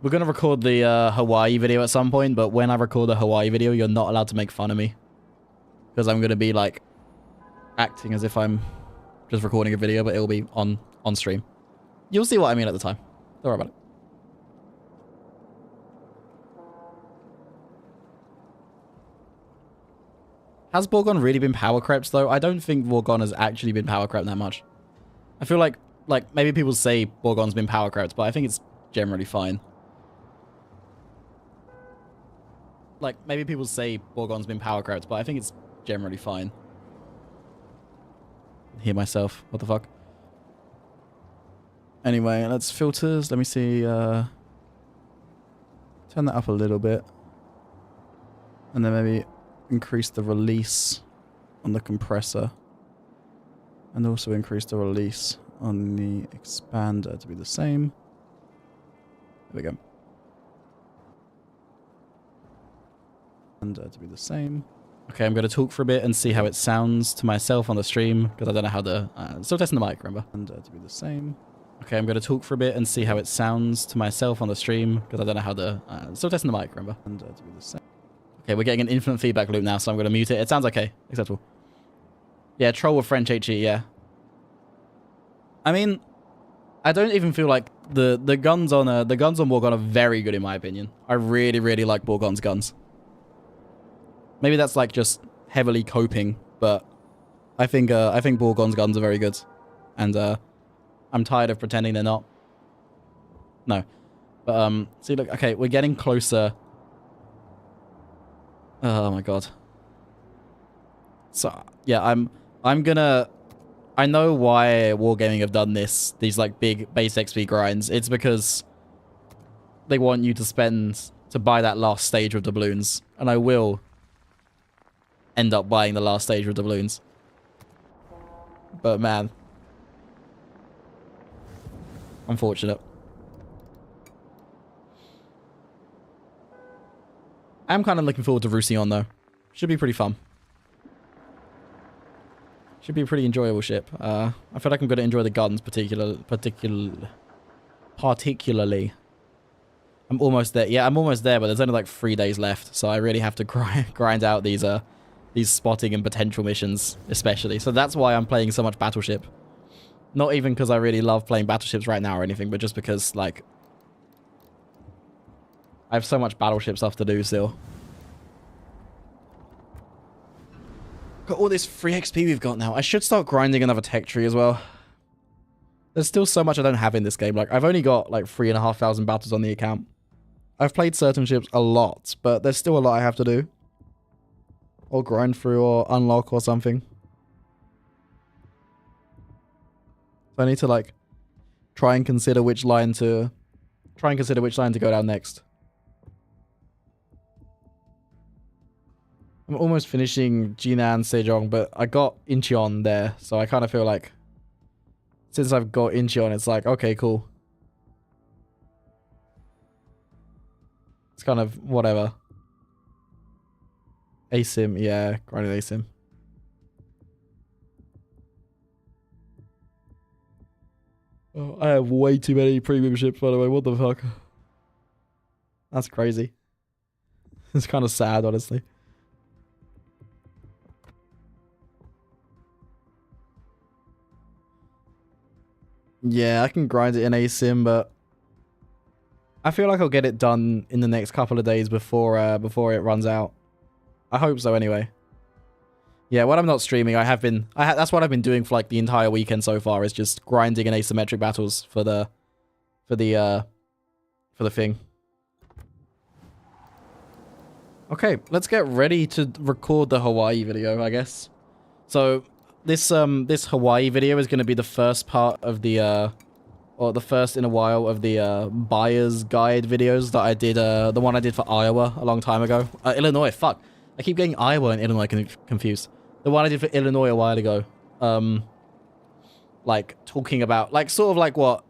We're going to record the Hawaii video at some point, but when I record the Hawaii video, you're not allowed to make fun of me. Because I'm going to be, like, acting as if I'm just recording a video, but it'll be on stream. You'll see what I mean at the time. Don't worry about it. Has Borgon really been power crept, though? I don't think Borgon has actually been power crept that much. I feel like maybe people say Borgon's been power crept, but I think it's generally fine. Like, maybe people say Borgon's been power crept, but I think it's generally fine. Hear myself. What the fuck? Anyway, let's filters. Let me see. Turn that up a little bit. And then maybe increase the release on the compressor. And also increase the release on the expander to be the same. There we go. To be the same. Okay, I'm going to talk for a bit and see how it sounds to myself on the stream, because I don't know how the... still testing the mic, remember? And to be the same. Okay, I'm going to talk for a bit and see how it sounds to myself on the stream, because I don't know how the... still testing the mic, remember? And to be the same. Okay, we're getting an infinite feedback loop now, so I'm going to mute it. It sounds okay. Acceptable. Yeah, troll with French HE, yeah. I mean, I don't even feel like the guns on Borgon are very good in my opinion. I really, really like Borgon's guns. Maybe that's like just heavily coping, but I think Borgon's guns are very good, and I'm tired of pretending they're not. No, but see, look, okay, we're getting closer. Oh my god. So yeah, I'm gonna. I know why Wargaming have done these like big base XP grinds. It's because they want you to buy that last stage of doubloons, and I will end up buying the last stage of doubloons. But man, unfortunate. I'm kind of looking forward to Roussillon though. Should be pretty fun. Should be a pretty enjoyable ship. I feel like I'm going to enjoy the guns particularly. I'm almost there. Yeah, I'm almost there, but there's only like 3 days left, so I really have to grind out these spotting and potential missions, especially. So that's why I'm playing so much Battleship. Not even because I really love playing Battleships right now or anything, but just because, like, I have so much Battleship stuff to do still. Got all this free XP we've got now. I should start grinding another tech tree as well. There's still so much I don't have in this game. Like, I've only got, like, 3,500 battles on the account. I've played certain ships a lot, but there's still a lot I have to do. Or grind through, or unlock, or something. So I need to, like, try and consider which line to go down next. I'm almost finishing Jinan Sejong, but I got Incheon there, so I kind of feel like since I've got Incheon, it's like, okay, cool. It's kind of whatever. ASIM, yeah, grinding ASIM. Oh, I have way too many premium ships, by the way. What the fuck? That's crazy. It's kind of sad, honestly. Yeah, I can grind it in ASIM, but I feel like I'll get it done in the next couple of days before it runs out. I hope so, anyway. Yeah, when I'm not streaming, that's what I've been doing for like the entire weekend so far, is just grinding in asymmetric battles for the thing. Okay, let's get ready to record the Hawaii video, I guess. So this Hawaii video is going to be the first part of the or the first in a while of the buyer's guide videos that I did, the one I did for Iowa a long time ago. Illinois, fuck. I keep getting Iowa and Illinois confused. The one I did for Illinois a while ago. Like talking about, like sort of like what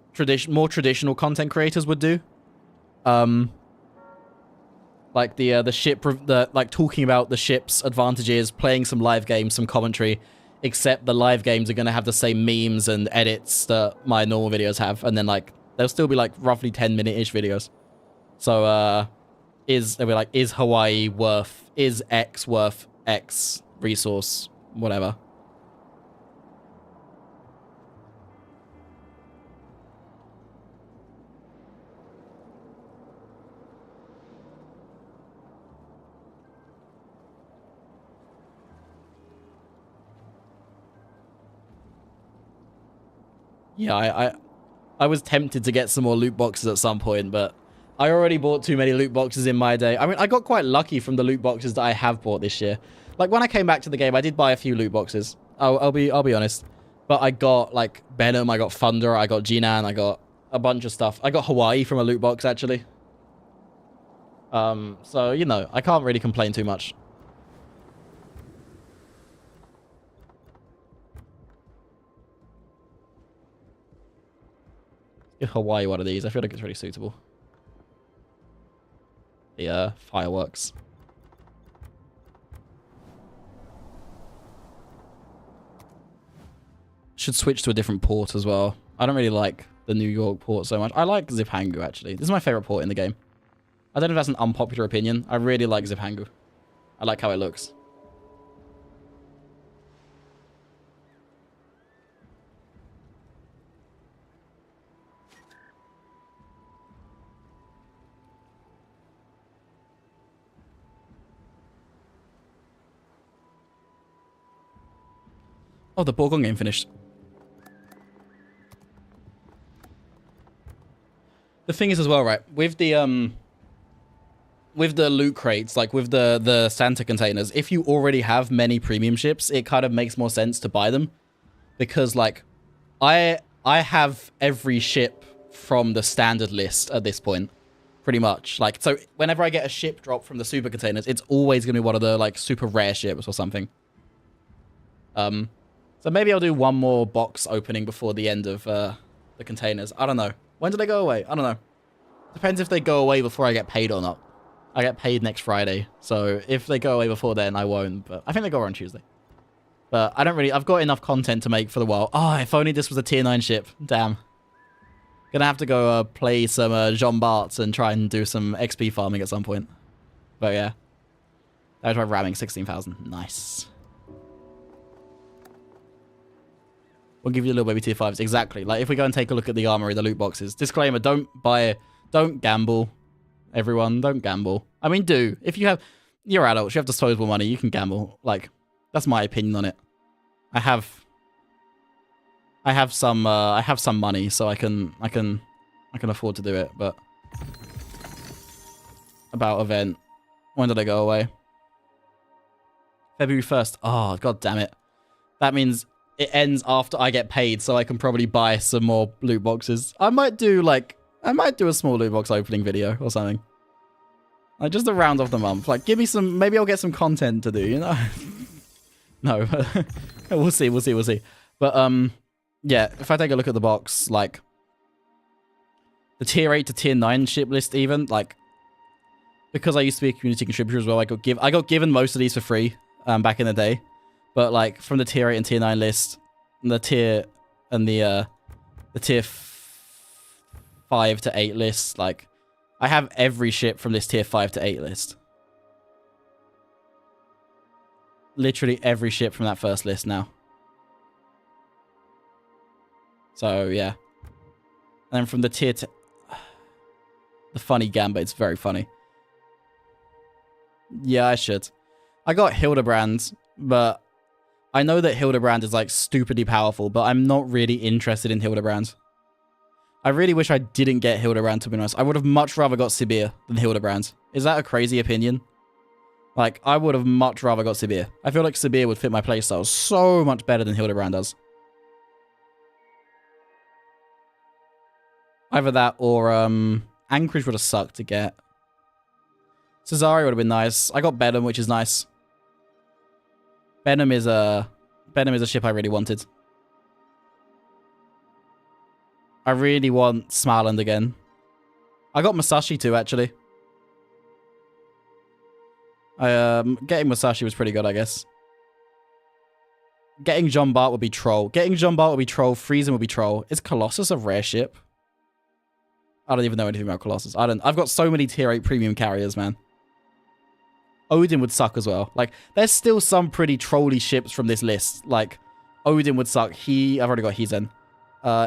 more traditional content creators would do. Like the ship, like talking about the ship's advantages, playing some live games, some commentary, except the live games are going to have the same memes and edits that my normal videos have. And then like, they'll still be like roughly 10-minute-ish videos. So, they'll be like, is Hawaii worth, is X worth X resource, whatever. Yeah, I was tempted to get some more loot boxes at some point, but I already bought too many loot boxes in my day. I mean, I got quite lucky from the loot boxes that I have bought this year. Like, when I came back to the game, I did buy a few loot boxes. I'll be honest. But I got, like, Benham, I got Thunder, I got Jinan, I got a bunch of stuff. I got Hawaii from a loot box, actually. So, you know, I can't really complain too much. Give Hawaii one of these. I feel like it's really suitable. The fireworks. Should switch to a different port as well. I don't really like the New York port so much. I like Ziphangu, actually. This is my favorite port in the game. I don't know if that's an unpopular opinion. I really like Ziphangu. I like how it looks. Oh, the Borgon game finished. The thing is as well, right? With the loot crates, like with the Santa containers, if you already have many premium ships, it kind of makes more sense to buy them. Because like I have every ship from the standard list at this point. Pretty much. Like, so whenever I get a ship drop from the super containers, it's always gonna be one of the like super rare ships or something. So maybe I'll do one more box opening before the end of the containers. I don't know. When do they go away? I don't know. Depends if they go away before I get paid or not. I get paid next Friday. So if they go away before then, I won't. But I think they go on Tuesday. But I don't really... I've got enough content to make for the while. Oh, if only this was a tier 9 ship. Damn. Gonna have to go play some Jean Bart's and try and do some XP farming at some point. But yeah. That was my ramming 16,000. Nice. We'll give you a little baby tier 5s. Exactly. Like, if we go and take a look at the armory, the loot boxes. Disclaimer, don't gamble. Everyone, don't gamble. I mean, do. If you're adults, you have disposable money, you can gamble. Like, that's my opinion on it. I have some money, so I can afford to do it, but about event. When did I go away? February 1st. Oh, god damn it. That means it ends after I get paid, so I can probably buy some more loot boxes. I might do a small loot box opening video or something. Like, just to round off the month. Like, give me some, maybe I'll get some content to do, you know? No, we'll see. But, yeah, if I take a look at the box, like, the tier 8 to tier 9 ship list even, like, because I used to be a community contributor as well, I got given most of these for free, back in the day. But like from the tier 8 and tier 9 list, the tier 5 to 8 list. Like, I have every ship from this tier 5 to 8 list. Literally every ship from that first list now. So, yeah. And then from the tier to... The funny Gambit, it's very funny. Yeah, I should. I got Hildebrand, but I know that Hildebrand is, like, stupidly powerful, but I'm not really interested in Hildebrand. I really wish I didn't get Hildebrand, to be honest. I would have much rather got Sibir than Hildebrand. Is that a crazy opinion? Like, I would have much rather got Sibir. I feel like Sibir would fit my playstyle so much better than Hildebrand does. Either that or, Anchorage would have sucked to get. Cesare would have been nice. I got Benham, which is nice. Benham is a ship I really wanted. I really want Smarland again. I got Musashi too, actually. Getting Musashi was pretty good, I guess. Getting John Bart would be troll. Getting John Bart would be troll. Friesen would be troll. Is Colossus a rare ship? I don't even know anything about Colossus. I've got so many tier 8 premium carriers, man. Odin would suck as well. Like, there's still some pretty trolly ships from this list. Like, Odin would suck. I've already got Hizen.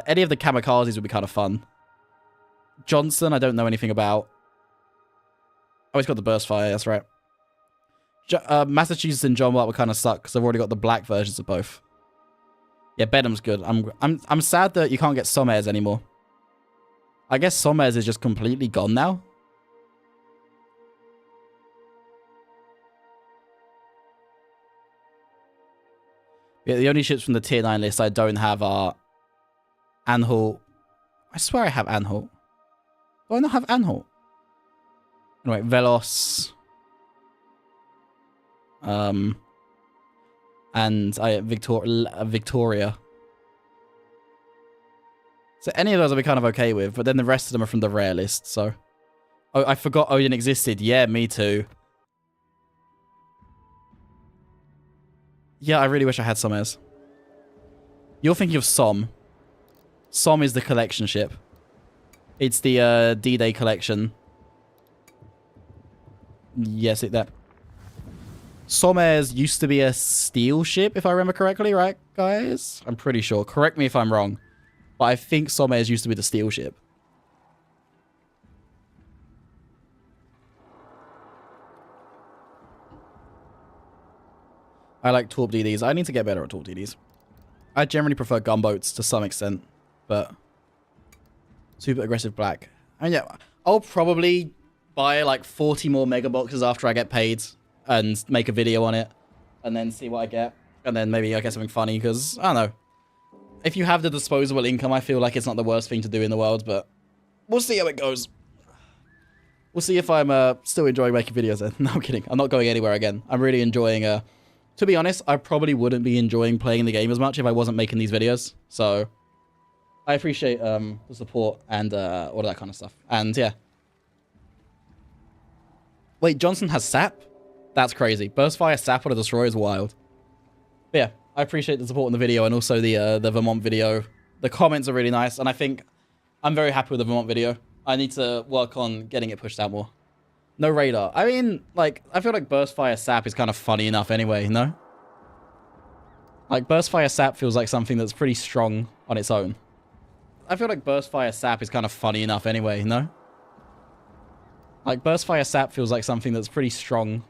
Any of the kamikazes would be kind of fun. Johnson, I don't know anything about. Oh, he's got the burst fire. That's right. Massachusetts and John Watt would kind of suck because I've already got the black versions of both. Yeah, Benham's good. I'm sad that you can't get Somers anymore. I guess Somers is just completely gone now. Yeah, the only ships from the tier 9 list I don't have are Anhalt. I swear I have Anhalt. Do I not have Anhalt? Anyway, Velos. And Victoria. So any of those I'll be kind of okay with, but then the rest of them are from the rare list, so... Oh, I forgot Odin existed. Yeah, me too. Yeah, I really wish I had Somers. You're thinking of Som. Som is the collection ship. It's the D-Day collection. Yes, that. Somers used to be a steel ship, if I remember correctly, right, guys? I'm pretty sure. Correct me if I'm wrong. But I think Somers used to be the steel ship. I like Torp DDs. I need to get better at Torp DDs. I generally prefer gunboats to some extent, but super aggressive black. I mean, yeah, I'll probably buy like 40 more mega boxes after I get paid and make a video on it and then see what I get. And then maybe I get something funny because, I don't know. If you have the disposable income, I feel like it's not the worst thing to do in the world, but we'll see how it goes. We'll see if I'm still enjoying making videos then. No, I'm kidding. I'm not going anywhere again. I'm really enjoying... To be honest, I probably wouldn't be enjoying playing the game as much if I wasn't making these videos. So, I appreciate the support and all of that kind of stuff. And, yeah. Wait, Johnson has sap? That's crazy. Burstfire sap on a destroyer is wild. But yeah, I appreciate the support in the video and also the Vermont video. The comments are really nice, and I think I'm very happy with the Vermont video. I need to work on getting it pushed out more. No radar. I mean, like, I feel like Burstfire sap is kind of funny enough anyway, no? Like, Burstfire sap feels like something that's pretty strong on its own. I feel like Burstfire sap is kind of funny enough anyway, no? Like, Burstfire sap feels like something that's pretty strong.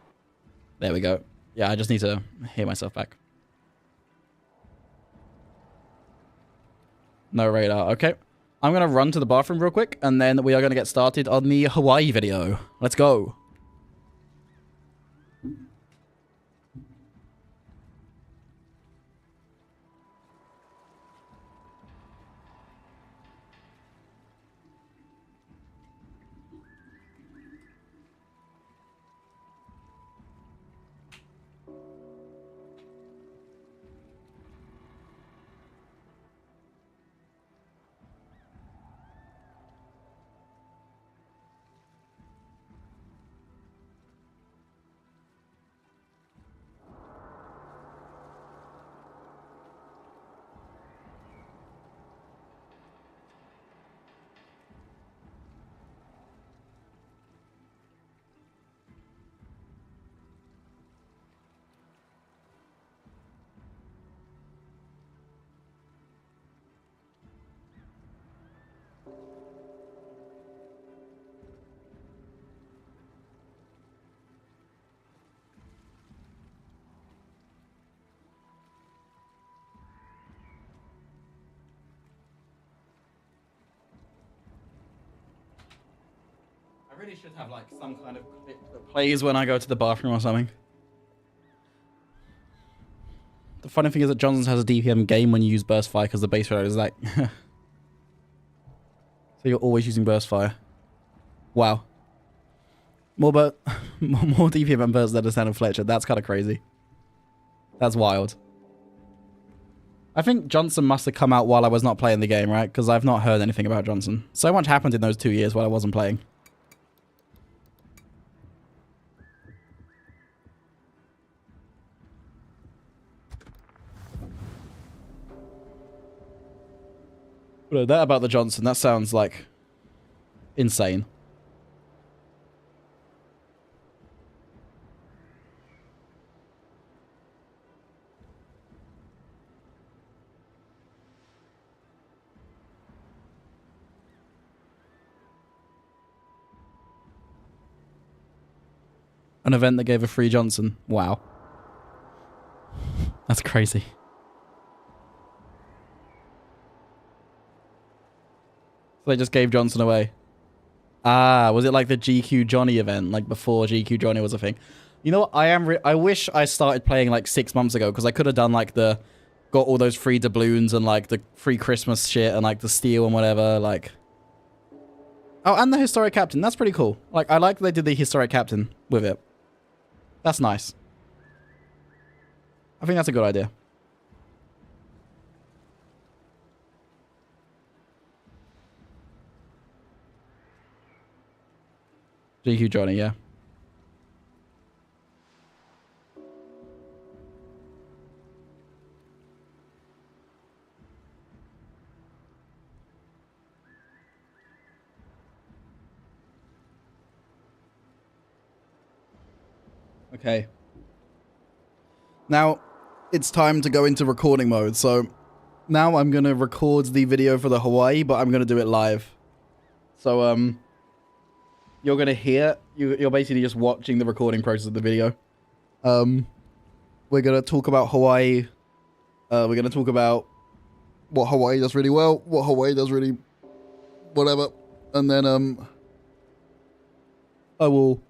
There we go. Yeah, I just need to hear myself back. No radar. Okay. I'm going to run to the bathroom real quick, and then we are going to get started on the Hawaii video. Let's go. I really should have like some kind of clip that plays when I go to the bathroom or something. The funny thing is that Johnson's has a DPM game when you use burst fire because the base reload is like... So you're always using burst fire. Wow. More DPM and burst than a Sand and Fletcher. That's kind of crazy. That's wild. I think Johnson must have come out while I was not playing the game, right? Because I've not heard anything about Johnson. So much happened in those 2 years while I wasn't playing. But that about the Johnson, that sounds like insane. An event that gave a free Johnson. Wow. That's crazy. So they just gave Johnson away. Ah, was it like the GQ Johnny event, like before GQ Johnny was a thing? You know what? I wish I started playing like 6 months ago because I could have done like got all those free doubloons and like the free Christmas shit and like the steel and whatever. Like, oh, and the historic captain. That's pretty cool. Like, I like they did the historic captain with it. That's nice. I think that's a good idea. GQ Johnny, yeah. Okay. Now, it's time to go into recording mode. So, now I'm going to record the video for the Hawaii, but I'm going to do it live. So, you're going to hear... You're basically just watching the recording process of the video. We're going to talk about Hawaii. We're going to talk about what Hawaii does really well, what Hawaii does really... whatever. And then, I will...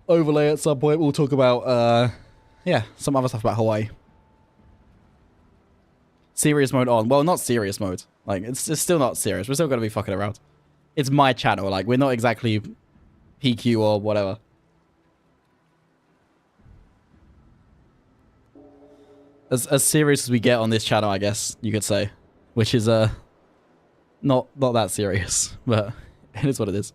overlay at some point. We'll talk about yeah, some other stuff about Hawaii. Serious mode on. Well, not serious mode. Like, it's still not serious. We're still gonna be fucking around. It's my channel. Like, we're not exactly PQ or whatever. As serious as we get on this channel, I guess you could say, which is not that serious, but it is what it is.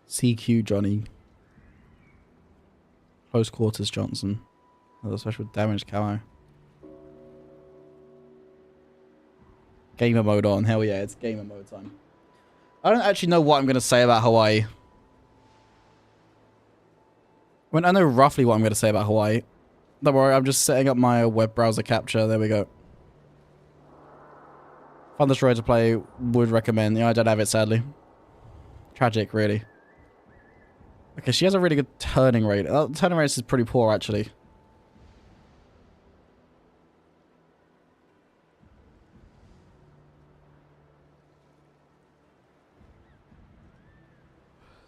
CQ Johnny. Close quarters Johnson. Another special damage camo. Gamer mode on. Hell yeah, it's gamer mode time. I don't actually know what I'm going to say about Hawaii. I mean, I know roughly what I'm going to say about Hawaii. Don't worry, I'm just setting up my web browser capture. There we go. Fun Destroyer to play. Would recommend. Yeah, I don't have it, sadly. Tragic, really. Okay, she has a really good turning rate. Turning rate is pretty poor, actually.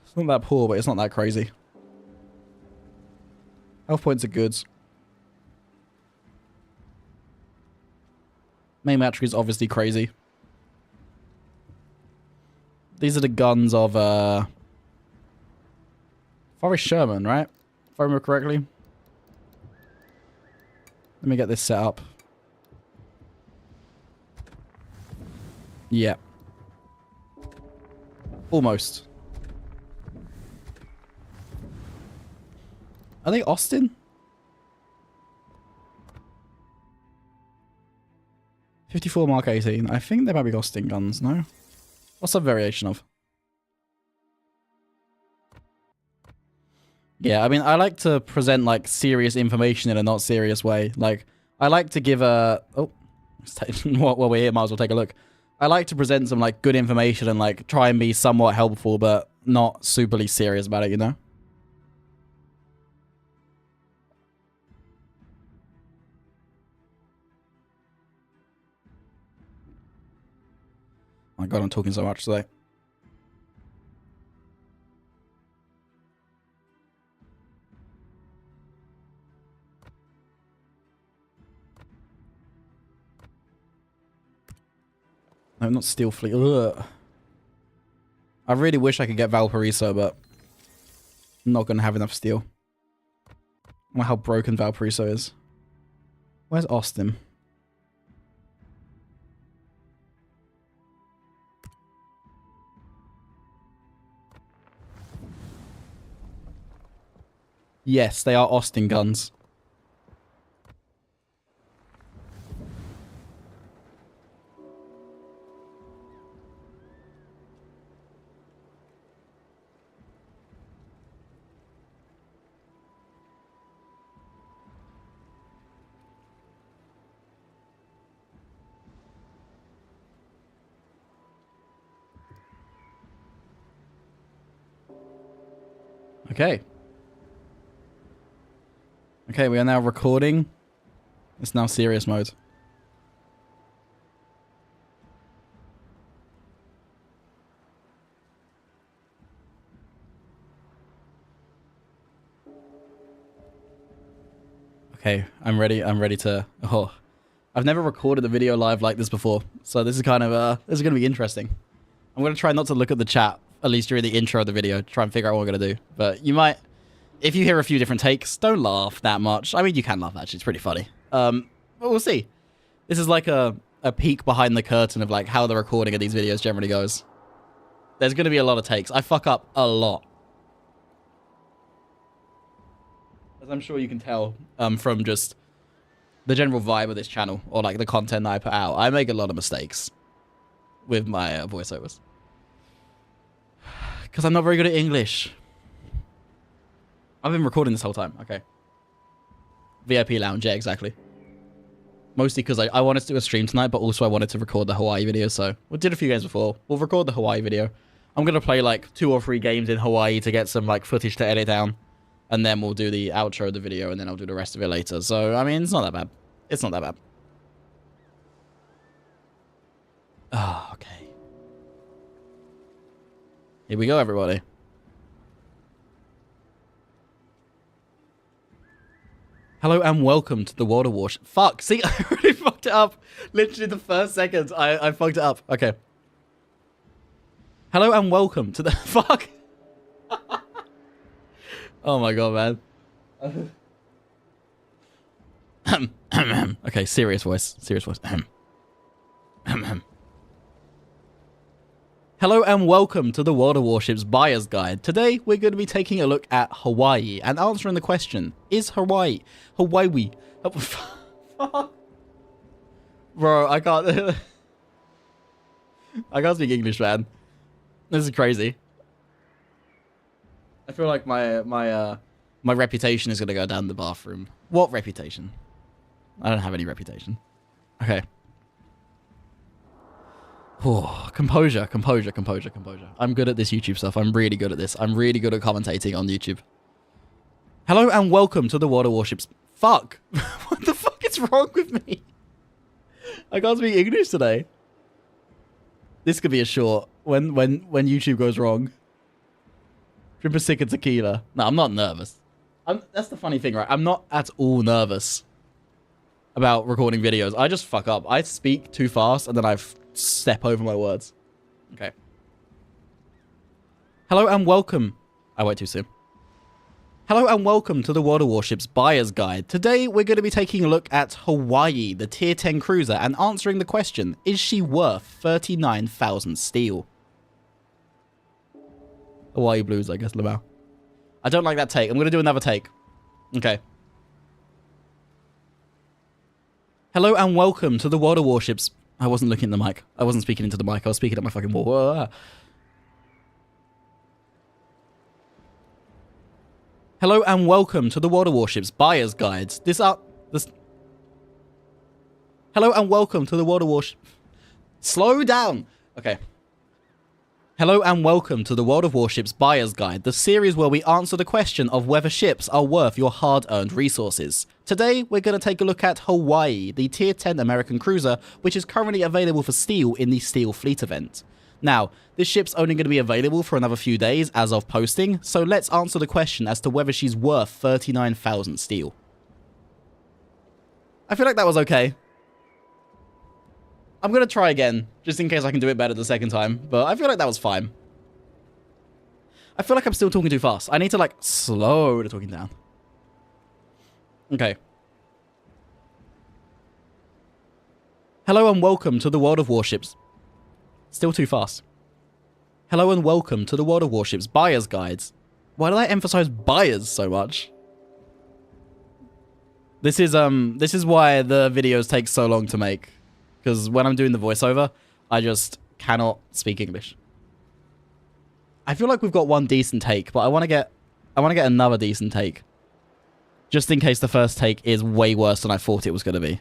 It's not that poor, but it's not that crazy. Health points are good. Main matrix is obviously crazy. These are the guns of, Forrest Sherman, right? If I remember correctly. Let me get this set up. Yeah. Almost. Are they Austin? 54 Mark 18. I think they might be Austin guns, no? What's a variation of? Yeah, I mean, I like to present, like, serious information in a not serious way. Like, I like to give a... Oh, while we're here, might as well take a look. I like to present some, like, good information and, like, try and be somewhat helpful, but not superly serious about it, you know? My God, I'm talking so much today. No, not Steel Fleet. Ugh. I really wish I could get Valparaiso, but I'm not going to have enough steel. I don't know how broken Valparaiso is. Where's Austin? Yes, they are Austin guns. Okay. Okay, we are now recording. It's now serious mode. Okay, I'm ready. I'm ready to... Oh. I've never recorded a video live like this before, so this is kind of... this is going to be interesting. I'm going to try not to look at the chat, at least during the intro of the video, try and figure out what we're going to do. But you might... If you hear a few different takes, don't laugh that much. I mean, you can laugh, actually. It's pretty funny. But we'll see. This is like a peek behind the curtain of like how the recording of these videos generally goes. There's going to be a lot of takes. I fuck up a lot. As I'm sure you can tell from just the general vibe of this channel, or like the content that I put out. I make a lot of mistakes with my voiceovers. Because I'm not very good at English. I've been recording this whole time. Okay. VIP Lounge, yeah, exactly. Mostly because I wanted to do a stream tonight, but also I wanted to record the Hawaii video, so we did a few games before. We'll record the Hawaii video. I'm going to play like 2 or 3 games in Hawaii to get some like footage to edit down. And then we'll do the outro of the video, and then I'll do the rest of it later. So, I mean, it's not that bad. It's not that bad. Oh, okay. Here we go, everybody. Hello and welcome to the World of Warships. Fuck, see, I already fucked it up. Literally the first second, I fucked it up. Okay. Hello and welcome to the... Fuck. Oh my God, man. Okay, serious voice. Serious voice. Hello and welcome to the World of Warships Buyer's Guide. Today, we're going to be taking a look at Hawaii and answering the question, is Hawaii... Hawaii... Bro, I can't... I can't speak English, man. This is crazy. I feel like my reputation is going to go down the bathroom. What reputation? I don't have any reputation. Okay. Oh, composure. I'm good at this YouTube stuff. I'm really good at this. I'm really good at commentating on YouTube. Hello and welcome to the World of Warships. Fuck. What the fuck is wrong with me? I can't speak English today. This could be a short. When YouTube goes wrong. Drip a sick of tequila. No, I'm not nervous. That's the funny thing, right? I'm not at all nervous about recording videos. I just fuck up. I speak too fast and then I step over my words. Okay. Hello and welcome. I went too soon. Hello and welcome to the World of Warships Buyer's Guide. Today we're going to be taking a look at Hawaii, the Tier 10 cruiser, and answering the question, is she worth 39,000 steel? Hawaii Blues, I guess, Lamau. I don't like that take. I'm going to do another take. Okay. Hello and welcome to the World of Warships. I wasn't looking at the mic. I wasn't speaking into the mic. I was speaking at my fucking wall. Hello and welcome to the World of Warships Buyer's Guides. Hello and welcome to the World of Warships. Slow down. Okay. Hello and welcome to the World of Warships Buyer's Guide, the series where we answer the question of whether ships are worth your hard-earned resources. Today, we're going to take a look at Hawaii, the Tier 10 American cruiser, which is currently available for steel in the Steel Fleet event. Now, this ship's only going to be available for another few days as of posting, so let's answer the question as to whether she's worth 39,000 steel. I feel like that was okay. I'm going to try again, just in case I can do it better the second time, but I feel like that was fine. I feel like I'm still talking too fast. I need to, like, slow the talking down. Okay. Hello and welcome to the World of Warships. Still too fast. Hello and welcome to the World of Warships Buyer's Guides. Why did I emphasize buyers so much? This is why the videos take so long to make. Because when I'm doing the voiceover, I just cannot speak English. I feel like we've got one decent take, but I want to get another decent take. Just in case the first take is way worse than I thought it was going to be.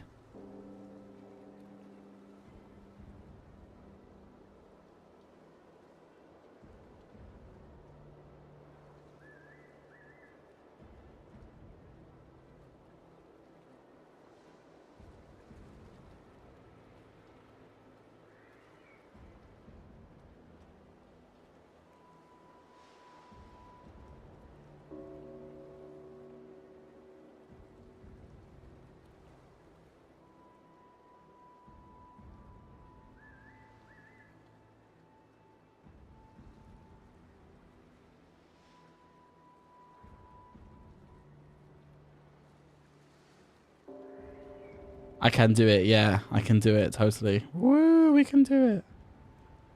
I can do it, yeah. I can do it, totally. Woo, we can do it.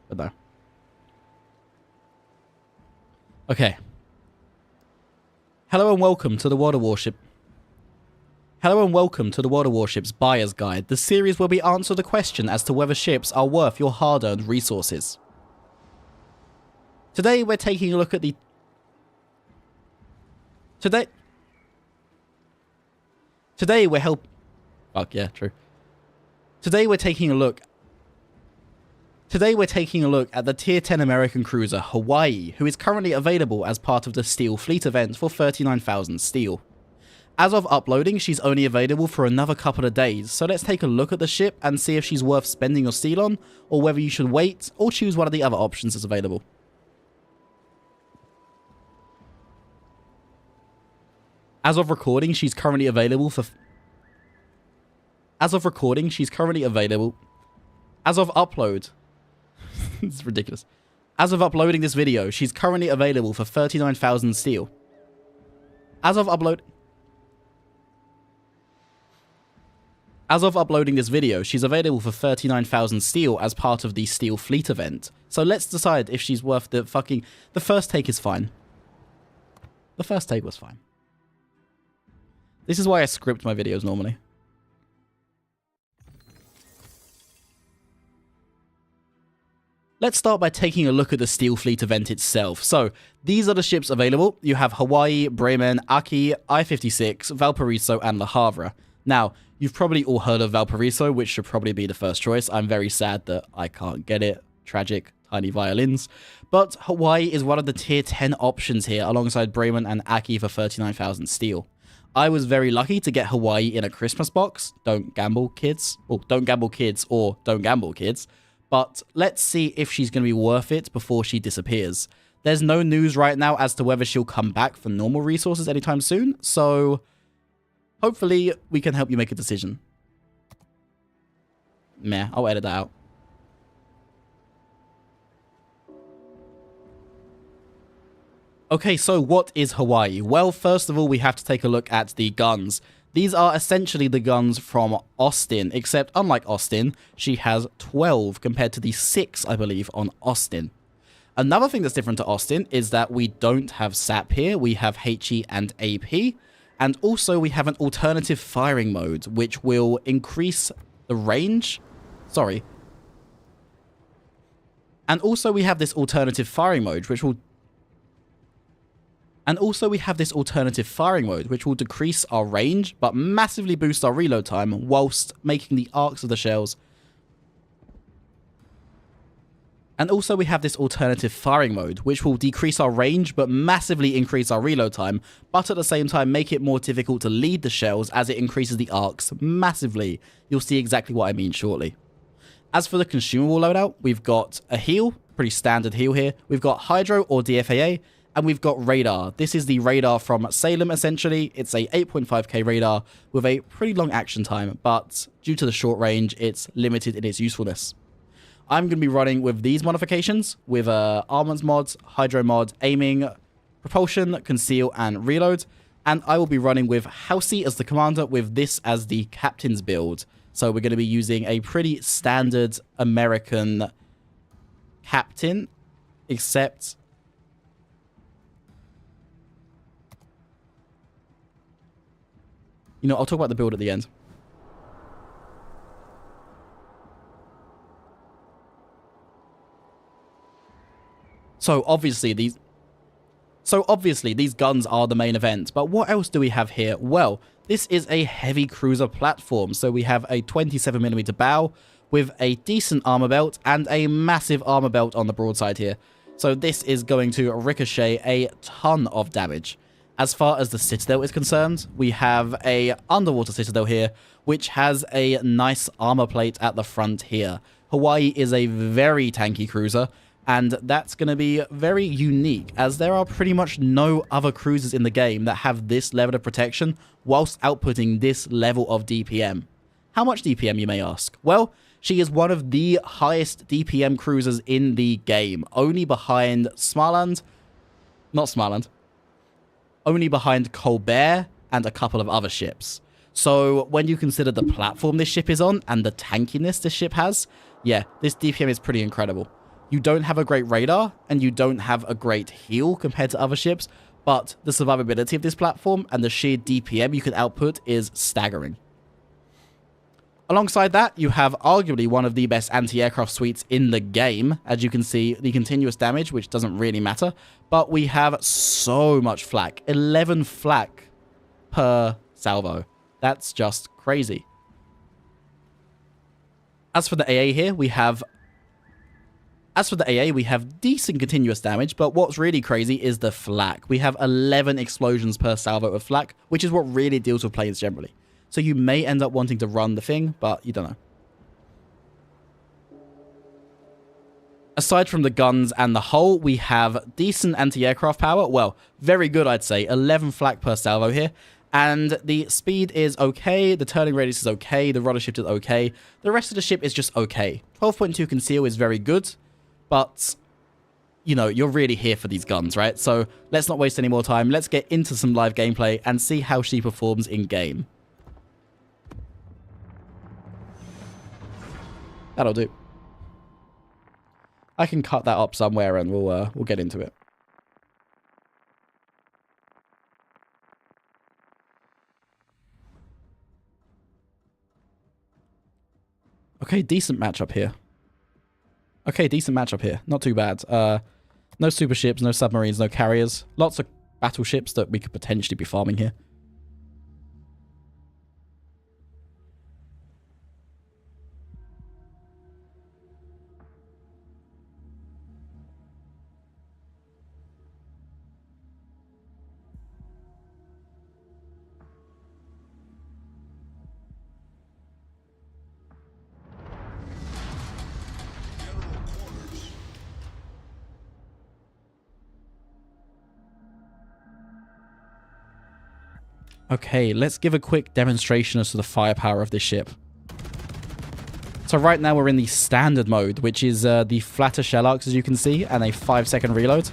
But no. Okay. Hello and welcome to the World of Warships. Hello and welcome to the World of Warships Buyer's Guide, the series where we answer the question as to whether ships are worth your hard-earned resources. Today we're taking a look at the... Today we're Fuck yeah, true. Today we're taking a look at the Tier 10 American cruiser Hawaii, who is currently available as part of the Steel Fleet event for 39,000 steel. As of uploading, she's only available for another couple of days, so let's take a look at the ship and see if she's worth spending your steel on, or whether you should wait, or choose one of the other options that's available. As of recording, she's currently available for... As of recording, she's currently available... As of upload... It's ridiculous. As of uploading this video, she's currently available for 39,000 steel. As of uploading this video, she's available for 39,000 steel as part of the Steel Fleet event. So let's decide if she's worth the fucking... The first take is fine. The first take was fine. This is why I script my videos normally. Let's start by taking a look at the Steel Fleet event itself. So, these are the ships available. You have Hawaii, Bremen, Aki, I-56, Valparaiso, and Le Havre. Now, you've probably all heard of Valparaiso, which should probably be the first choice. I'm very sad that I can't get it. Tragic, tiny violins. But Hawaii is one of the tier 10 options here, alongside Bremen and Aki for 39,000 steel. I was very lucky to get Hawaii in a Christmas box. Don't gamble, kids. Or don't gamble, kids, or don't gamble, kids. But let's see if she's going to be worth it before she disappears. There's no news right now as to whether she'll come back for normal resources anytime soon, so hopefully we can help you make a decision. Meh, I'll edit that out. Okay, so what is Hawaii? Well, first of all, we have to take a look at the guns. These are essentially the guns from Austin, except unlike Austin, she has 12 compared to the 6, I believe, on Austin. Another thing that's different to Austin is that we don't have SAP here, we have HE and AP, and also we have an alternative firing mode, which will increase the range. Sorry. And also we have this alternative firing mode, which will decrease our range, but massively boost our reload time, whilst making the arcs of the shells And also we have this alternative firing mode, which will decrease our range but massively increase our reload time, but at the same time make it more difficult to lead the shells as it increases the arcs massively. You'll see exactly what I mean shortly. As for the consumable loadout, we've got a heal, pretty standard heal here. We've got hydro or DFAA, and we've got radar. This is the radar from Salem, essentially. It's a 8.5k radar with a pretty long action time, but due to the short range, it's limited in its usefulness. I'm going to be running with these modifications, with armaments mods, hydro mod, aiming, propulsion, conceal, and reload. And I will be running with Housey as the commander with this as the captain's build. So we're going to be using a pretty standard American captain, except... You know, I'll talk about the build at the end. So obviously these guns are the main event, but what else do we have here? Well, this is a heavy cruiser platform, so we have a 27mm bow with a decent armor belt and a massive armor belt on the broadside here. So this is going to ricochet a ton of damage. As far as the citadel is concerned, we have a underwater citadel here, which has a nice armor plate at the front here. Hawaii is a very tanky cruiser, and that's going to be very unique, as there are pretty much no other cruisers in the game that have this level of protection whilst outputting this level of DPM. How much DPM, you may ask? Well, she is one of the highest DPM cruisers in the game, only behind only behind Colbert and a couple of other ships. So when you consider the platform this ship is on and the tankiness this ship has, yeah, this DPM is pretty incredible. You don't have a great radar, and you don't have a great heal compared to other ships, but the survivability of this platform and the sheer DPM you can output is staggering. Alongside that, you have arguably one of the best anti-aircraft suites in the game. As you can see, the continuous damage, which doesn't really matter, but we have so much flak. 11 flak per salvo. That's just crazy. As for the AA here, we have decent continuous damage, but what's really crazy is the flak. We have 11 explosions per salvo of flak, which is what really deals with planes generally. So you may end up wanting to run the thing, but you don't know. Aside from the guns and the hull, we have decent anti-aircraft power. Well, very good, I'd say. 11 flak per salvo here. And the speed is okay, the turning radius is okay, the rudder shift is okay. The rest of the ship is just okay. 12.2 conceal is very good. But, you know, you're really here for these guns, right? So let's not waste any more time. Let's get into some live gameplay and see how she performs in-game. That'll do. I can cut that up somewhere and we'll get into it. Okay, decent matchup here. Not too bad. No super ships, no submarines, no carriers. Lots of battleships that we could potentially be farming here. Okay, let's give a quick demonstration as to the firepower of this ship. So right now we're in the standard mode, which is the flatter shell arcs, as you can see, and a 5-second reload.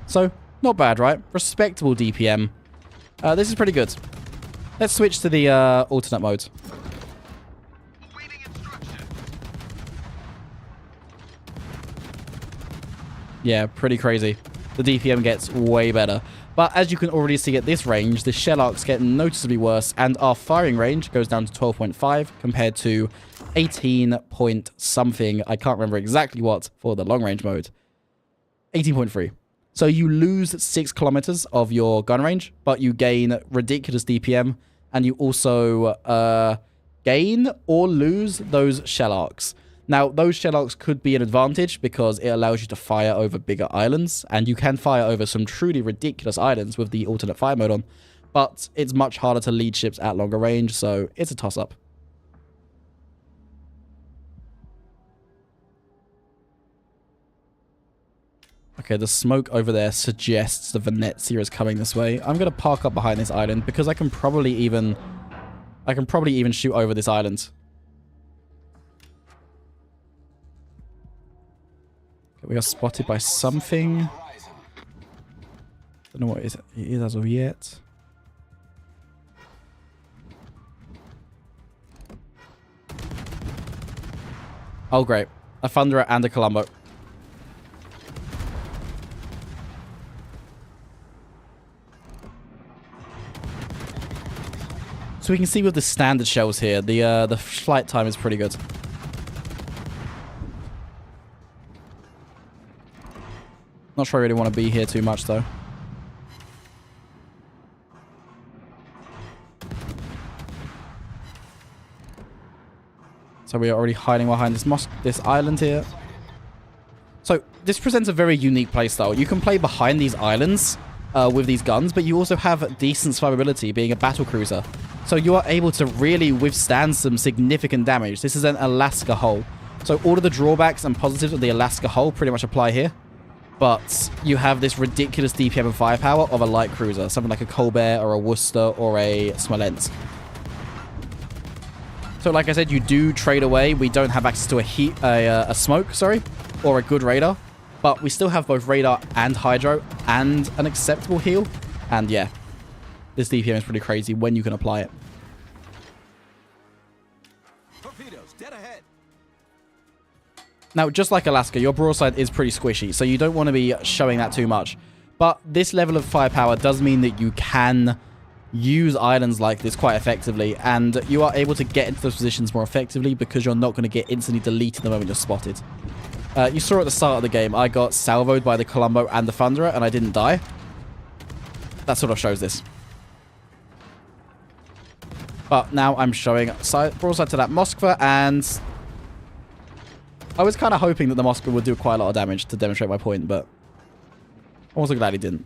So, not bad, right? Respectable DPM. This is pretty good. Let's switch to the alternate mode. Yeah, pretty crazy. The DPM gets way better. But as you can already see at this range, the shell arcs get noticeably worse, and our firing range goes down to 12.5 compared to 18 point something. I can't remember exactly what for the long range mode. 18.3. So you lose 6 kilometers of your gun range, but you gain ridiculous DPM, and you also gain or lose those shell arcs. Now, those shell arcs could be an advantage because it allows you to fire over bigger islands, and you can fire over some truly ridiculous islands with the alternate fire mode on, but it's much harder to lead ships at longer range, so it's a toss-up. Okay, the smoke over there suggests the Venezia is coming this way. I'm going to park up behind this island because I can probably even shoot over this island. We are spotted by something. Don't know what it is as of yet. Oh, great. A Thunderer and a Colombo. So we can see with the standard shells here, the flight time is pretty good. Not sure I really want to be here too much, though. So we are already hiding behind this island here. So this presents a very unique playstyle. You can play behind these islands with these guns, but you also have decent survivability being a battle cruiser. So you are able to really withstand some significant damage. This is an Alaska hull. So all of the drawbacks and positives of the Alaska hull pretty much apply here. But you have this ridiculous DPM and firepower of a light cruiser. Something like a Colbert or a Worcester or a Smolensk. So like I said, you do trade away. We don't have access to a smoke, or a good radar. But we still have both radar and hydro and an acceptable heal. And yeah, this DPM is pretty crazy when you can apply it. Torpedoes, dead ahead. Now, just like Alaska, your broadside is pretty squishy, so you don't want to be showing that too much. But this level of firepower does mean that you can use islands like this quite effectively, and you are able to get into those positions more effectively because you're not going to get instantly deleted the moment you're spotted. You saw at the start of the game, I got salvoed by the Colombo and the Thunderer, and I didn't die. That sort of shows this. But now I'm showing broadside to that Moskva, and I was kind of hoping that the Moskva would do quite a lot of damage to demonstrate my point, but I'm also glad he didn't.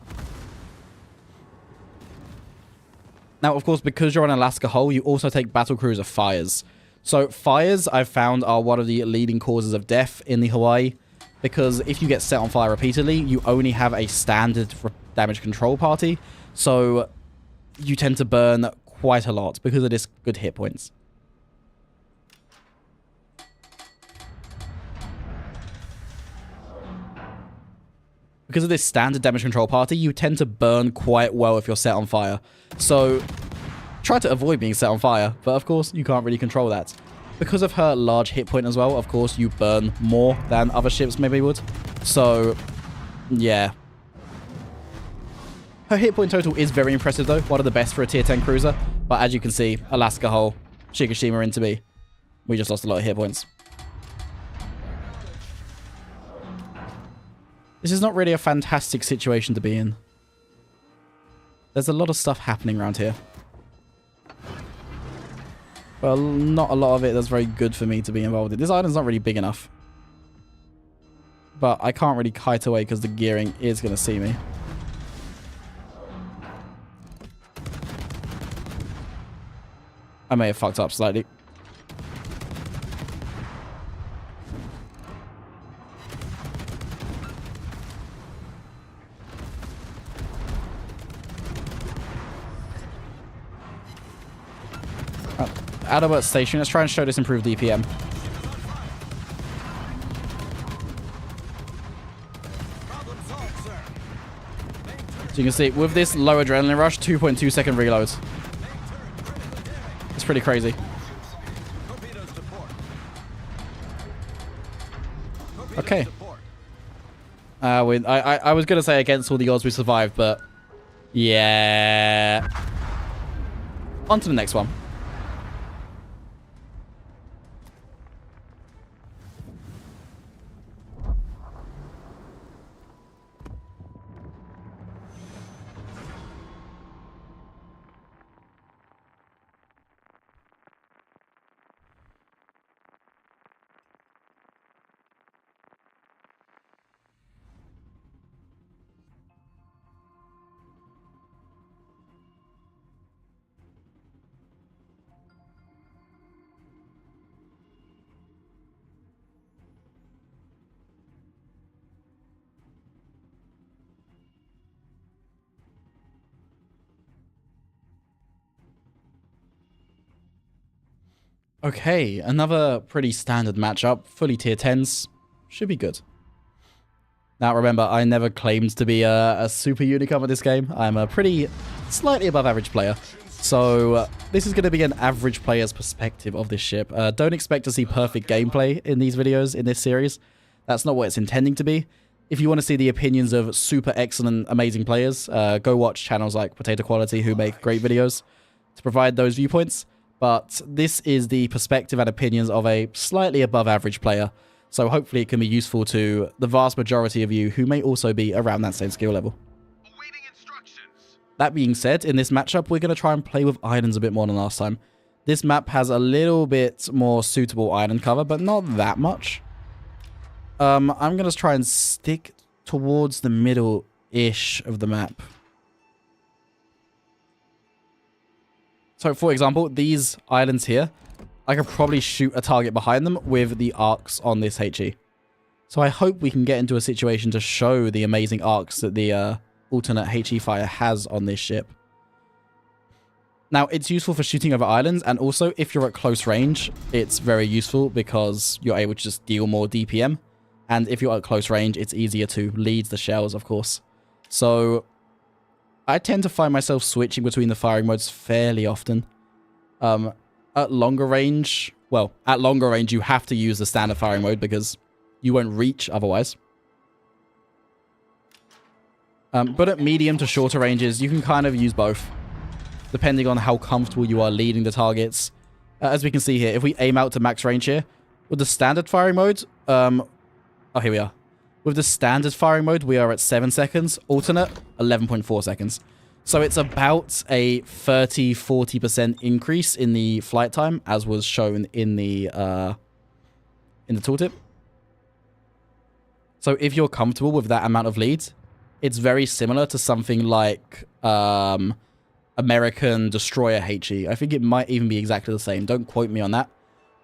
Now, of course, because you're on Alaska hull, you also take battlecruiser fires. So fires, I've found, are one of the leading causes of death in the Hawaii, because if you get set on fire repeatedly, you only have a standard damage control party, so you tend to burn quite a lot because of this good hit points. Because of this standard damage control party, you tend to burn quite well if you're set on fire. So try to avoid being set on fire, but of course you can't really control that. Because of her large hit point as well, of course you burn more than other ships maybe would. So yeah. Her hit point total is very impressive though, one of the best for a tier 10 cruiser. But as you can see, Alaska hull, Shikishima into me. We just lost a lot of hit points. This is not really a fantastic situation to be in. There's a lot of stuff happening around here. Well, not a lot of it that's very good for me to be involved in. This island's not really big enough. But I can't really kite away because the gearing is going to see me. I may have fucked up slightly. Adalbert Station. Let's try and show this improved DPM. So you can see, with this low adrenaline rush, 2.2 second reloads. It's pretty crazy. Okay. I was going to say against all the odds we survived, but yeah. On to the next one. Okay, another pretty standard matchup. Fully tier 10s. Should be good. Now remember, I never claimed to be a super unicum at this game. I'm a pretty slightly above average player. So this is going to be an average player's perspective of this ship. Don't expect to see perfect gameplay in these videos, in this series. That's not what it's intending to be. If you want to see the opinions of super excellent, amazing players, go watch channels like Potato Quality who make great videos to provide those viewpoints. But this is the perspective and opinions of a slightly above average player. So hopefully it can be useful to the vast majority of you who may also be around that same skill level. Awaiting instructions. That being said, in this matchup, we're going to try and play with islands a bit more than last time. This map has a little bit more suitable island cover, but not that much. I'm going to try and stick towards the middle-ish of the map. So, for example, these islands here, I could probably shoot a target behind them with the arcs on this HE. So I hope we can get into a situation to show the amazing arcs that the alternate HE fire has on this ship. Now, it's useful for shooting over islands, and also if you're at close range, it's very useful because you're able to just deal more DPM. And if you're at close range, it's easier to lead the shells, of course. So I tend to find myself switching between the firing modes fairly often. At longer range, well, at longer range, you have to use the standard firing mode because you won't reach otherwise. But at medium to shorter ranges, you can kind of use both, depending on how comfortable you are leading the targets. As we can see here, if we aim out to max range here, with the standard firing mode, oh, here we are. With the standard firing mode, we are at 7 seconds. Alternate, 11.4 seconds. So it's about a 30-40% increase in the flight time, as was shown in the tooltip. So if you're comfortable with that amount of lead, it's very similar to something like American Destroyer HE. I think it might even be exactly the same. Don't quote me on that.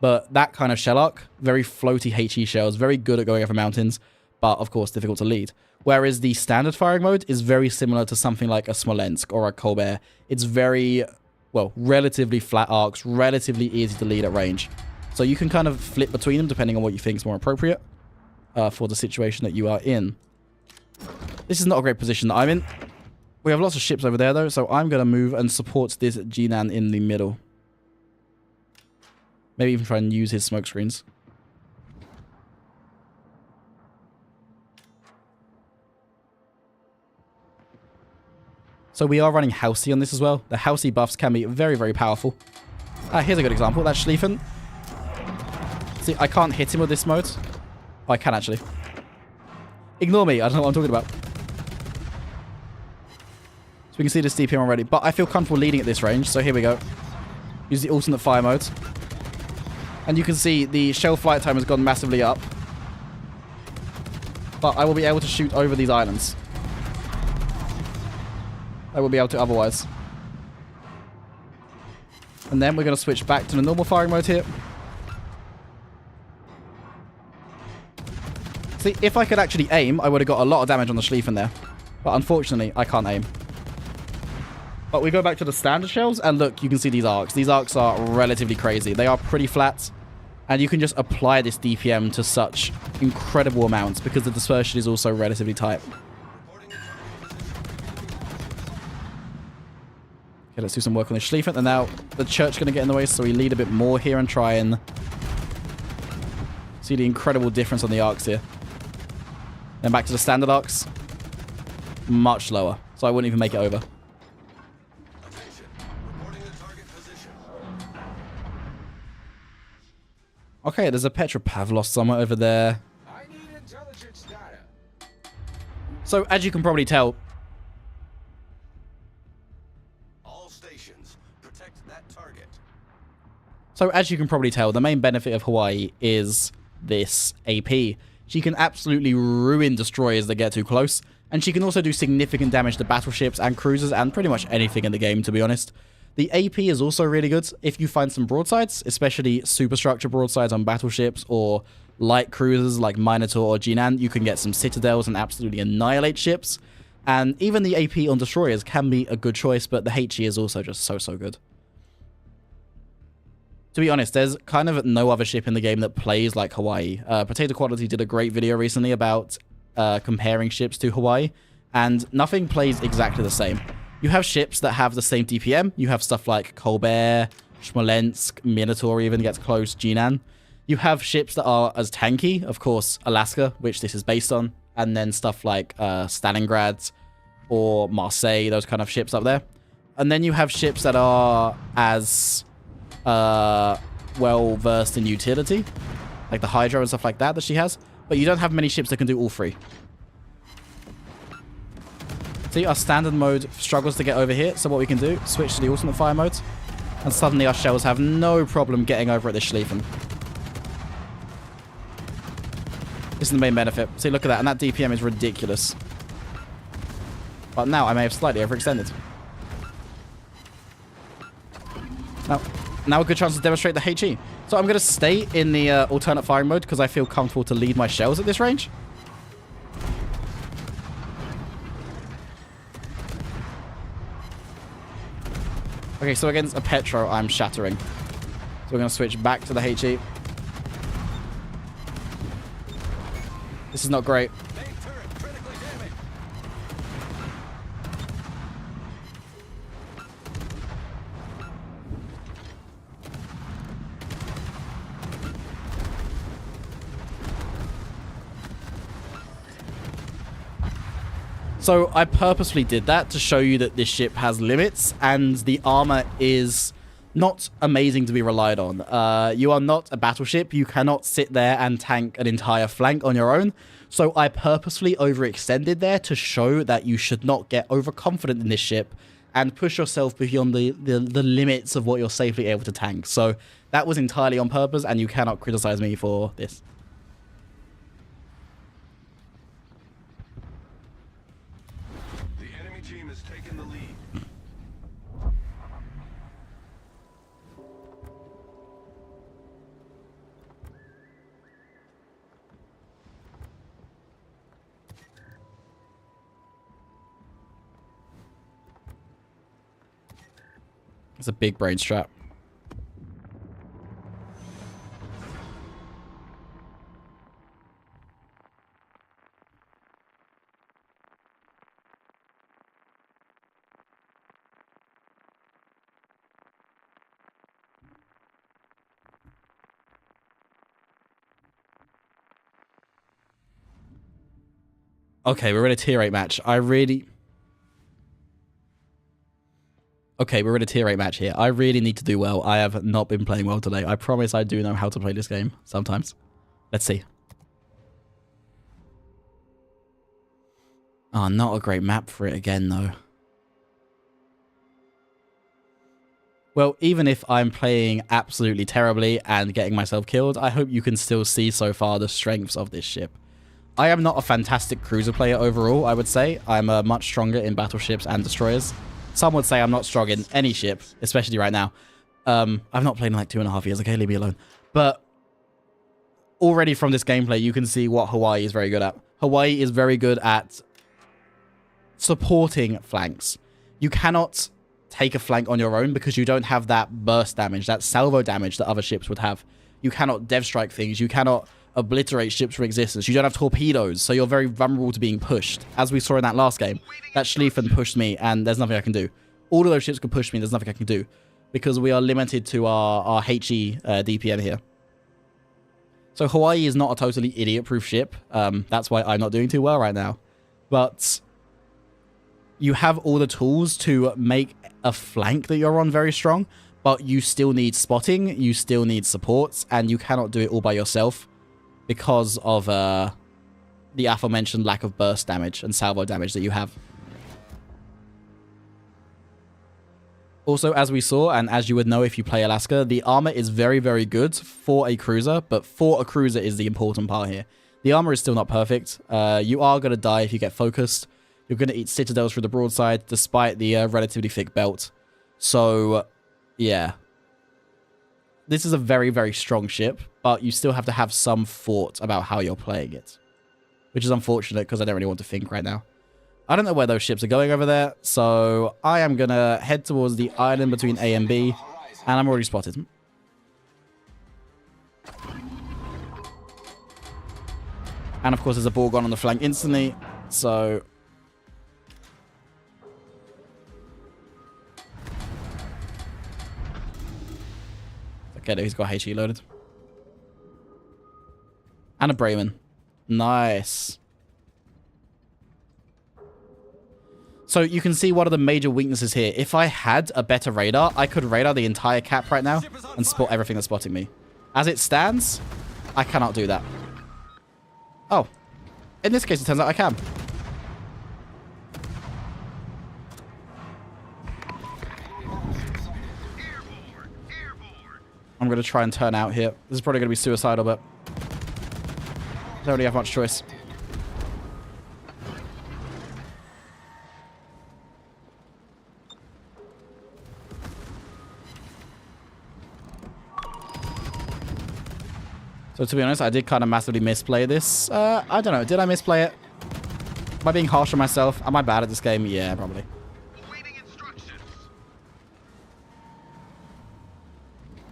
But that kind of shell arc, very floaty HE shells, very good at going over mountains, but of course difficult to lead. Whereas the standard firing mode is very similar to something like a Smolensk or a Colbert. It's very, well, relatively flat arcs, relatively easy to lead at range. So you can kind of flip between them depending on what you think is more appropriate for the situation that you are in. This is not a great position that I'm in. We have lots of ships over there though, so I'm going to move and support this Jinan in the middle. Maybe even try and use his smoke screens. So we are running Housey on this as well. The Housey buffs can be very, very powerful. Here's a good example. That's Schlieffen. See, I can't hit him with this mode. Oh, I can actually. Ignore me. I don't know what I'm talking about. So we can see this DPM already. But I feel comfortable leading at this range. So here we go. Use the alternate fire mode. And you can see the shell flight time has gone massively up. But I will be able to shoot over these islands. I will be able to otherwise. And then we're going to switch back to the normal firing mode here. See, if I could actually aim, I would have got a lot of damage on the Schlieffen there. But unfortunately, I can't aim. But we go back to the standard shells, and look, you can see these arcs. These arcs are relatively crazy. They are pretty flat, and you can just apply this DPM to such incredible amounts because the dispersion is also relatively tight. Okay, let's do some work on the Schlieffen, and now the church is going to get in the way, so we lead a bit more here and try and see the incredible difference on the arcs here. Then back to the standard arcs. Much lower, so I wouldn't even make it over. Okay, there's a Petropavlos somewhere over there. I need intelligence data. So, as you can probably tell... All stations, protect that target. So, as you can probably tell, the main benefit of Hawaii is this AP. She can absolutely ruin destroyers that get too close, and she can also do significant damage to battleships and cruisers and pretty much anything in the game, to be honest. The AP is also really good if you find some broadsides, especially superstructure broadsides on battleships or light cruisers like Minotaur or Jinan. You can get some citadels and absolutely annihilate ships. And even the AP on destroyers can be a good choice, but the HE is also just so good. To be honest, there's kind of no other ship in the game that plays like Hawaii. Potato Quality did a great video recently about comparing ships to Hawaii, and nothing plays exactly the same. You have ships that have the same DPM. You have stuff like Colbert, Smolensk, Minotaur even gets close, Jinan. You have ships that are as tanky, of course, Alaska, which this is based on, and then stuff like Stalingrad or Marseille, those kind of ships up there. And then you have ships that are as well-versed in utility, like the Hydra and stuff like that she has, but you don't have many ships that can do all three. See, our standard mode struggles to get over here, so what we can do, switch to the alternate fire mode, and suddenly our shells have no problem getting over at this Schlieffen. This is the main benefit. See, look at that, and that DPM is ridiculous. But now I may have slightly overextended. Now a good chance to demonstrate the HE. So I'm going to stay in the alternate firing mode because I feel comfortable to lead my shells at this range. Okay, so against a Petro, I'm shattering. So we're going to switch back to the HE. This is not great. So I purposefully did that to show you that this ship has limits and the armor is not amazing to be relied on. You are not a battleship. You cannot sit there and tank an entire flank on your own. So I purposefully overextended there to show that you should not get overconfident in this ship and push yourself beyond the limits of what you're safely able to tank. So that was entirely on purpose and you cannot criticize me for this. It's a big brain strap. Okay, we're in a tier 8 match. Okay, we're in a tier 8 match here. I really need to do well. I have not been playing well today. I promise I do know how to play this game sometimes. Let's see. Oh, not a great map for it again, though. Well, even if I'm playing absolutely terribly and getting myself killed, I hope you can still see so far the strengths of this ship. I am not a fantastic cruiser player overall, I would say. I'm much stronger in battleships and destroyers. Some would say I'm not strong in any ship, especially right now. I've not played in like 2.5 years, okay, leave me alone. But already from this gameplay, you can see what Hawaii is very good at. Hawaii is very good at supporting flanks. You cannot take a flank on your own because you don't have that burst damage, that salvo damage that other ships would have. You cannot dev strike things. You cannot obliterate ships from existence. You don't have torpedoes, so you're very vulnerable to being pushed. As we saw in that last game, that Schlieffen pushed me, and there's nothing I can do. All of those ships could push me, there's nothing I can do, because we are limited to our HE DPM here. So Hawaii is not a totally idiot-proof ship. That's why I'm not doing too well right now. But you have all the tools to make a flank that you're on very strong, but you still need spotting, you still need supports, and you cannot do it all by yourself, because of the aforementioned lack of burst damage and salvo damage that you have. Also, as we saw, and as you would know if you play Alaska, the armor is very, very good for a cruiser, but for a cruiser is the important part here. The armor is still not perfect. You are going to die if you get focused. You're going to eat citadels through the broadside, despite the relatively thick belt. So, yeah. This is a very, very strong ship, but you still have to have some thought about how you're playing it. Which is unfortunate, because I don't really want to think right now. I don't know where those ships are going over there, so I am going to head towards the island between A and B, and I'm already spotted. And of course, there's a Borgon on the flank instantly. So... okay, he's got HE loaded. And a Bremen. Nice. So you can see one of the major weaknesses here. If I had a better radar, I could radar the entire cap right now and spot everything that's spotting me. As it stands, I cannot do that. Oh. In this case, it turns out I can. I'm going to try and turn out here. This is probably going to be suicidal, but I don't really have much choice. So to be honest, I did kind of massively misplay this. I don't know. Did I misplay it? Am I being harsh on myself? Am I bad at this game? Yeah, probably.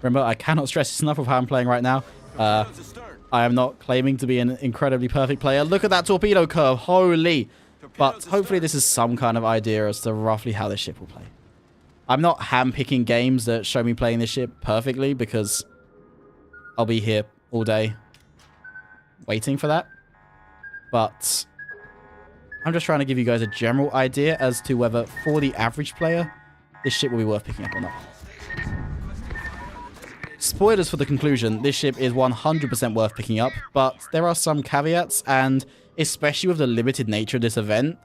Remember, I cannot stress this enough of how I'm playing right now. I am not claiming to be an incredibly perfect player. Look at that torpedo curve. Holy. But hopefully this is some kind of idea as to roughly how this ship will play. I'm not hand-picking games that show me playing this ship perfectly because I'll be here all day waiting for that. But I'm just trying to give you guys a general idea as to whether, for the average player, this ship will be worth picking up or not. Spoilers for the conclusion, this ship is 100% worth picking up, but there are some caveats, and especially with the limited nature of this event,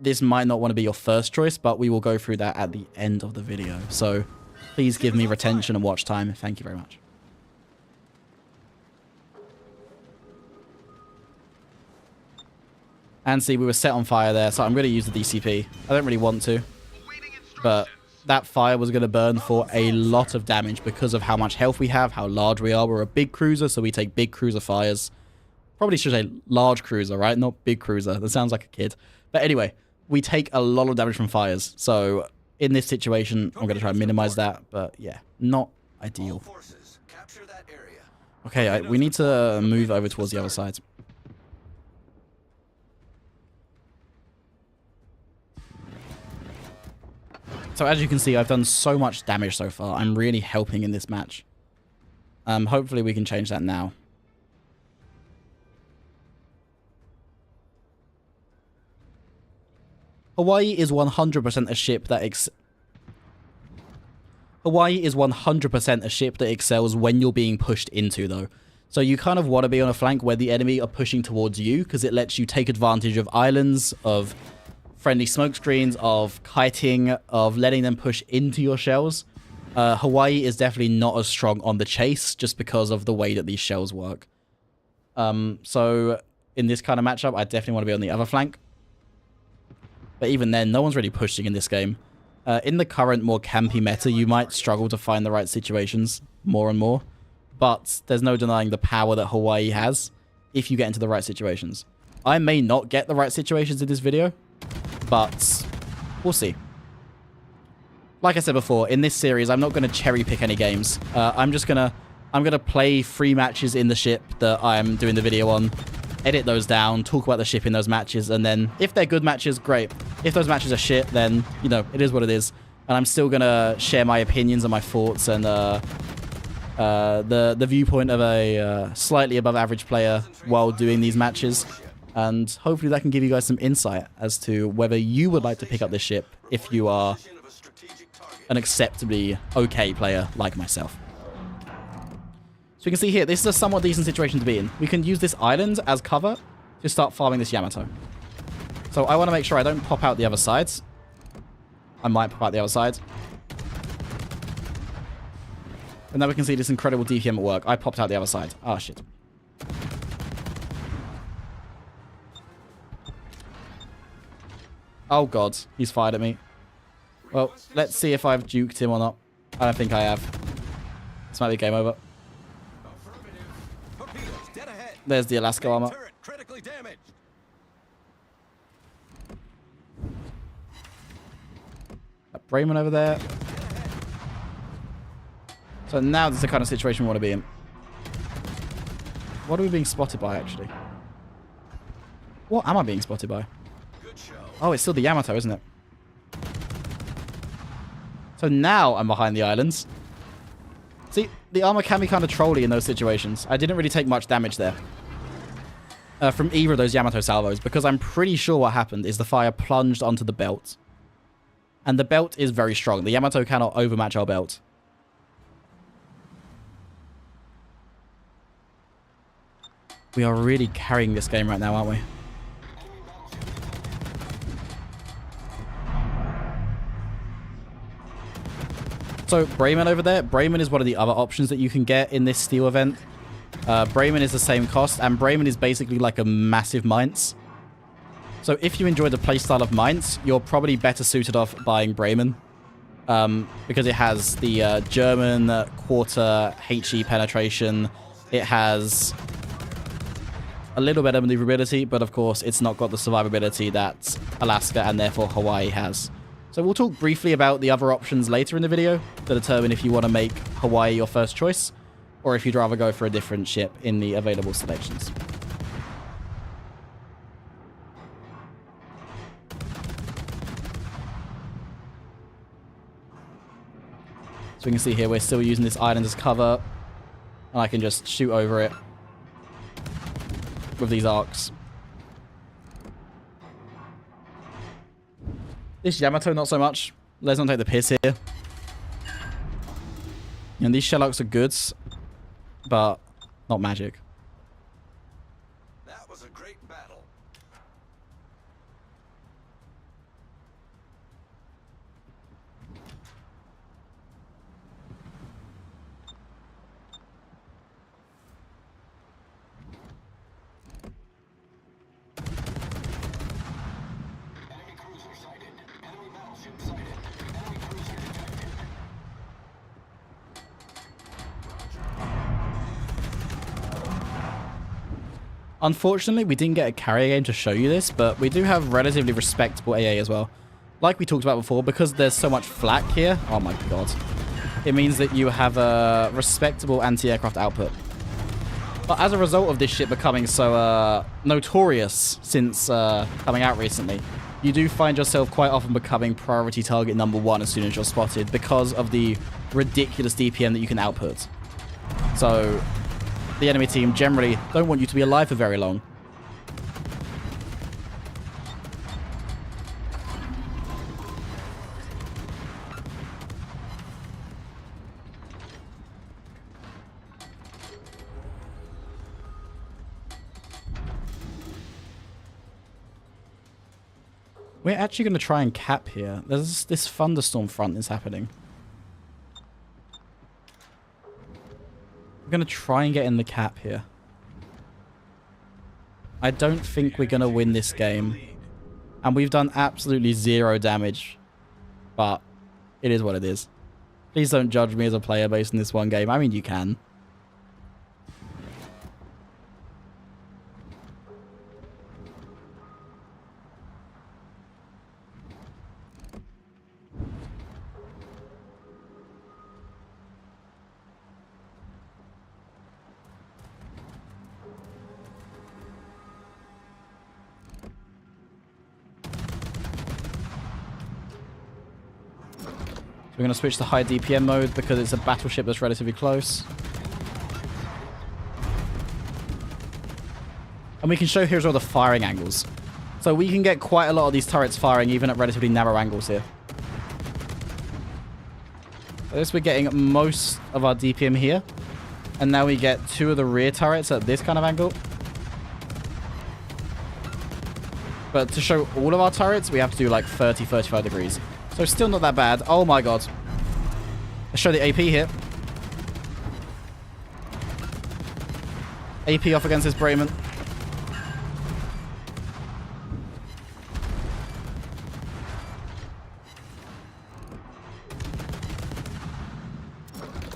this might not want to be your first choice, but we will go through that at the end of the video. So please give me retention and watch time. Thank you very much. And see, we were set on fire there, so I'm going to use the DCP. I don't really want to, but that fire was going to burn for a lot of damage because of how much health we have, how large we are. We're a big cruiser, so we take big cruiser fires. Probably should say large cruiser, right? Not big cruiser. That sounds like a kid. But anyway, we take a lot of damage from fires. So in this situation, I'm going to try and minimize that. But yeah, not ideal. Okay, we need to move over towards the other side. So as you can see, I've done so much damage so far. I'm really helping in this match. Hopefully we can change that now. Hawaii is 100% a ship that Hawaii is 100% a ship that excels when you're being pushed into, though. So you kind of want to be on a flank where the enemy are pushing towards you, because it lets you take advantage of islands, of friendly smoke screens, of kiting, of letting them push into your shells. Hawaii is definitely not as strong on the chase just because of the way that these shells work. So in this kind of matchup, I definitely want to be on the other flank. But even then, no one's really pushing in this game. In the current more campy meta, you might struggle to find the right situations more and more. But there's no denying the power that Hawaii has if you get into the right situations. I may not get the right situations in this video, but we'll see. Like I said before, in this series, I'm not going to cherry pick any games. I'm going to play 3 matches in the ship that I'm doing the video on, edit those down, talk about the ship in those matches, and then if they're good matches, great. If those matches are shit, then, you know, it is what it is. And I'm still going to share my opinions and my thoughts and the viewpoint of a slightly above average player while doing these matches. And hopefully that can give you guys some insight as to whether you would like to pick up this ship if you are an acceptably okay player like myself. So you can see here, this is a somewhat decent situation to be in. We can use this island as cover to start farming this Yamato. So I want to make sure I don't pop out the other sides. I might pop out the other side. And now we can see this incredible DPM at work. I popped out the other side. Oh, shit. Oh, God. He's fired at me. Well, let's see if I've duked him or not. I don't think I have. This might be game over. There's the Alaska armor. That Bremen over there. So now this is the kind of situation we want to be in. What are we being spotted by, actually? What am I being spotted by? Good show. Oh, it's still the Yamato, isn't it? So now I'm behind the islands. See, the armor can be kind of trolly in those situations. I didn't really take much damage there. From either of those Yamato salvos, because I'm pretty sure what happened is the fire plunged onto the belt. And the belt is very strong. The Yamato cannot overmatch our belt. We are really carrying this game right now, aren't we? So, Bremen over there. Bremen is one of the other options that you can get in this steel event. Bremen is the same cost, and Bremen is basically like a massive Mainz. So if you enjoy the playstyle of Mainz, you're probably better suited off buying Bremen. Because it has the German quarter HE penetration. It has a little bit of maneuverability, but of course it's not got the survivability that Alaska and therefore Hawaii has. So we'll talk briefly about the other options later in the video to determine if you want to make Hawaii your first choice, or if you'd rather go for a different ship in the available selections. So we can see here we're still using this island as cover, and I can just shoot over it with these arcs. This Yamato, not so much. Let's not take the piss here. And these Shellocks are good, but not magic. That was a great battle. Enemy cruiser sighted. Enemy battleship sighted. Enemy cruiser detected. Unfortunately, we didn't get a carrier game to show you this, but we do have relatively respectable AA as well. Like we talked about before, because there's so much flak here, oh my god, it means that you have a respectable anti-aircraft output. But as a result of this ship becoming so notorious since coming out recently, you do find yourself quite often becoming priority target number 1 as soon as you're spotted because of the ridiculous DPM that you can output. So the enemy team generally don't want you to be alive for very long. We're actually going to try and cap here. There's this thunderstorm front is happening. We're going to try and get in the cap here. I don't think we're going to win this game. And we've done absolutely 0 damage. But it is what it is. Please don't judge me as a player based on this one game. I mean, you can. We're going to switch to high DPM mode because it's a battleship that's relatively close. And we can show here as well the firing angles. So we can get quite a lot of these turrets firing even at relatively narrow angles here. So this we're getting most of our DPM here. And now we get 2 of the rear turrets at this kind of angle. But to show all of our turrets, we have to do like 30, 35 degrees. So still not that bad. Oh my god. Let's show the AP here. AP off against this Bremen.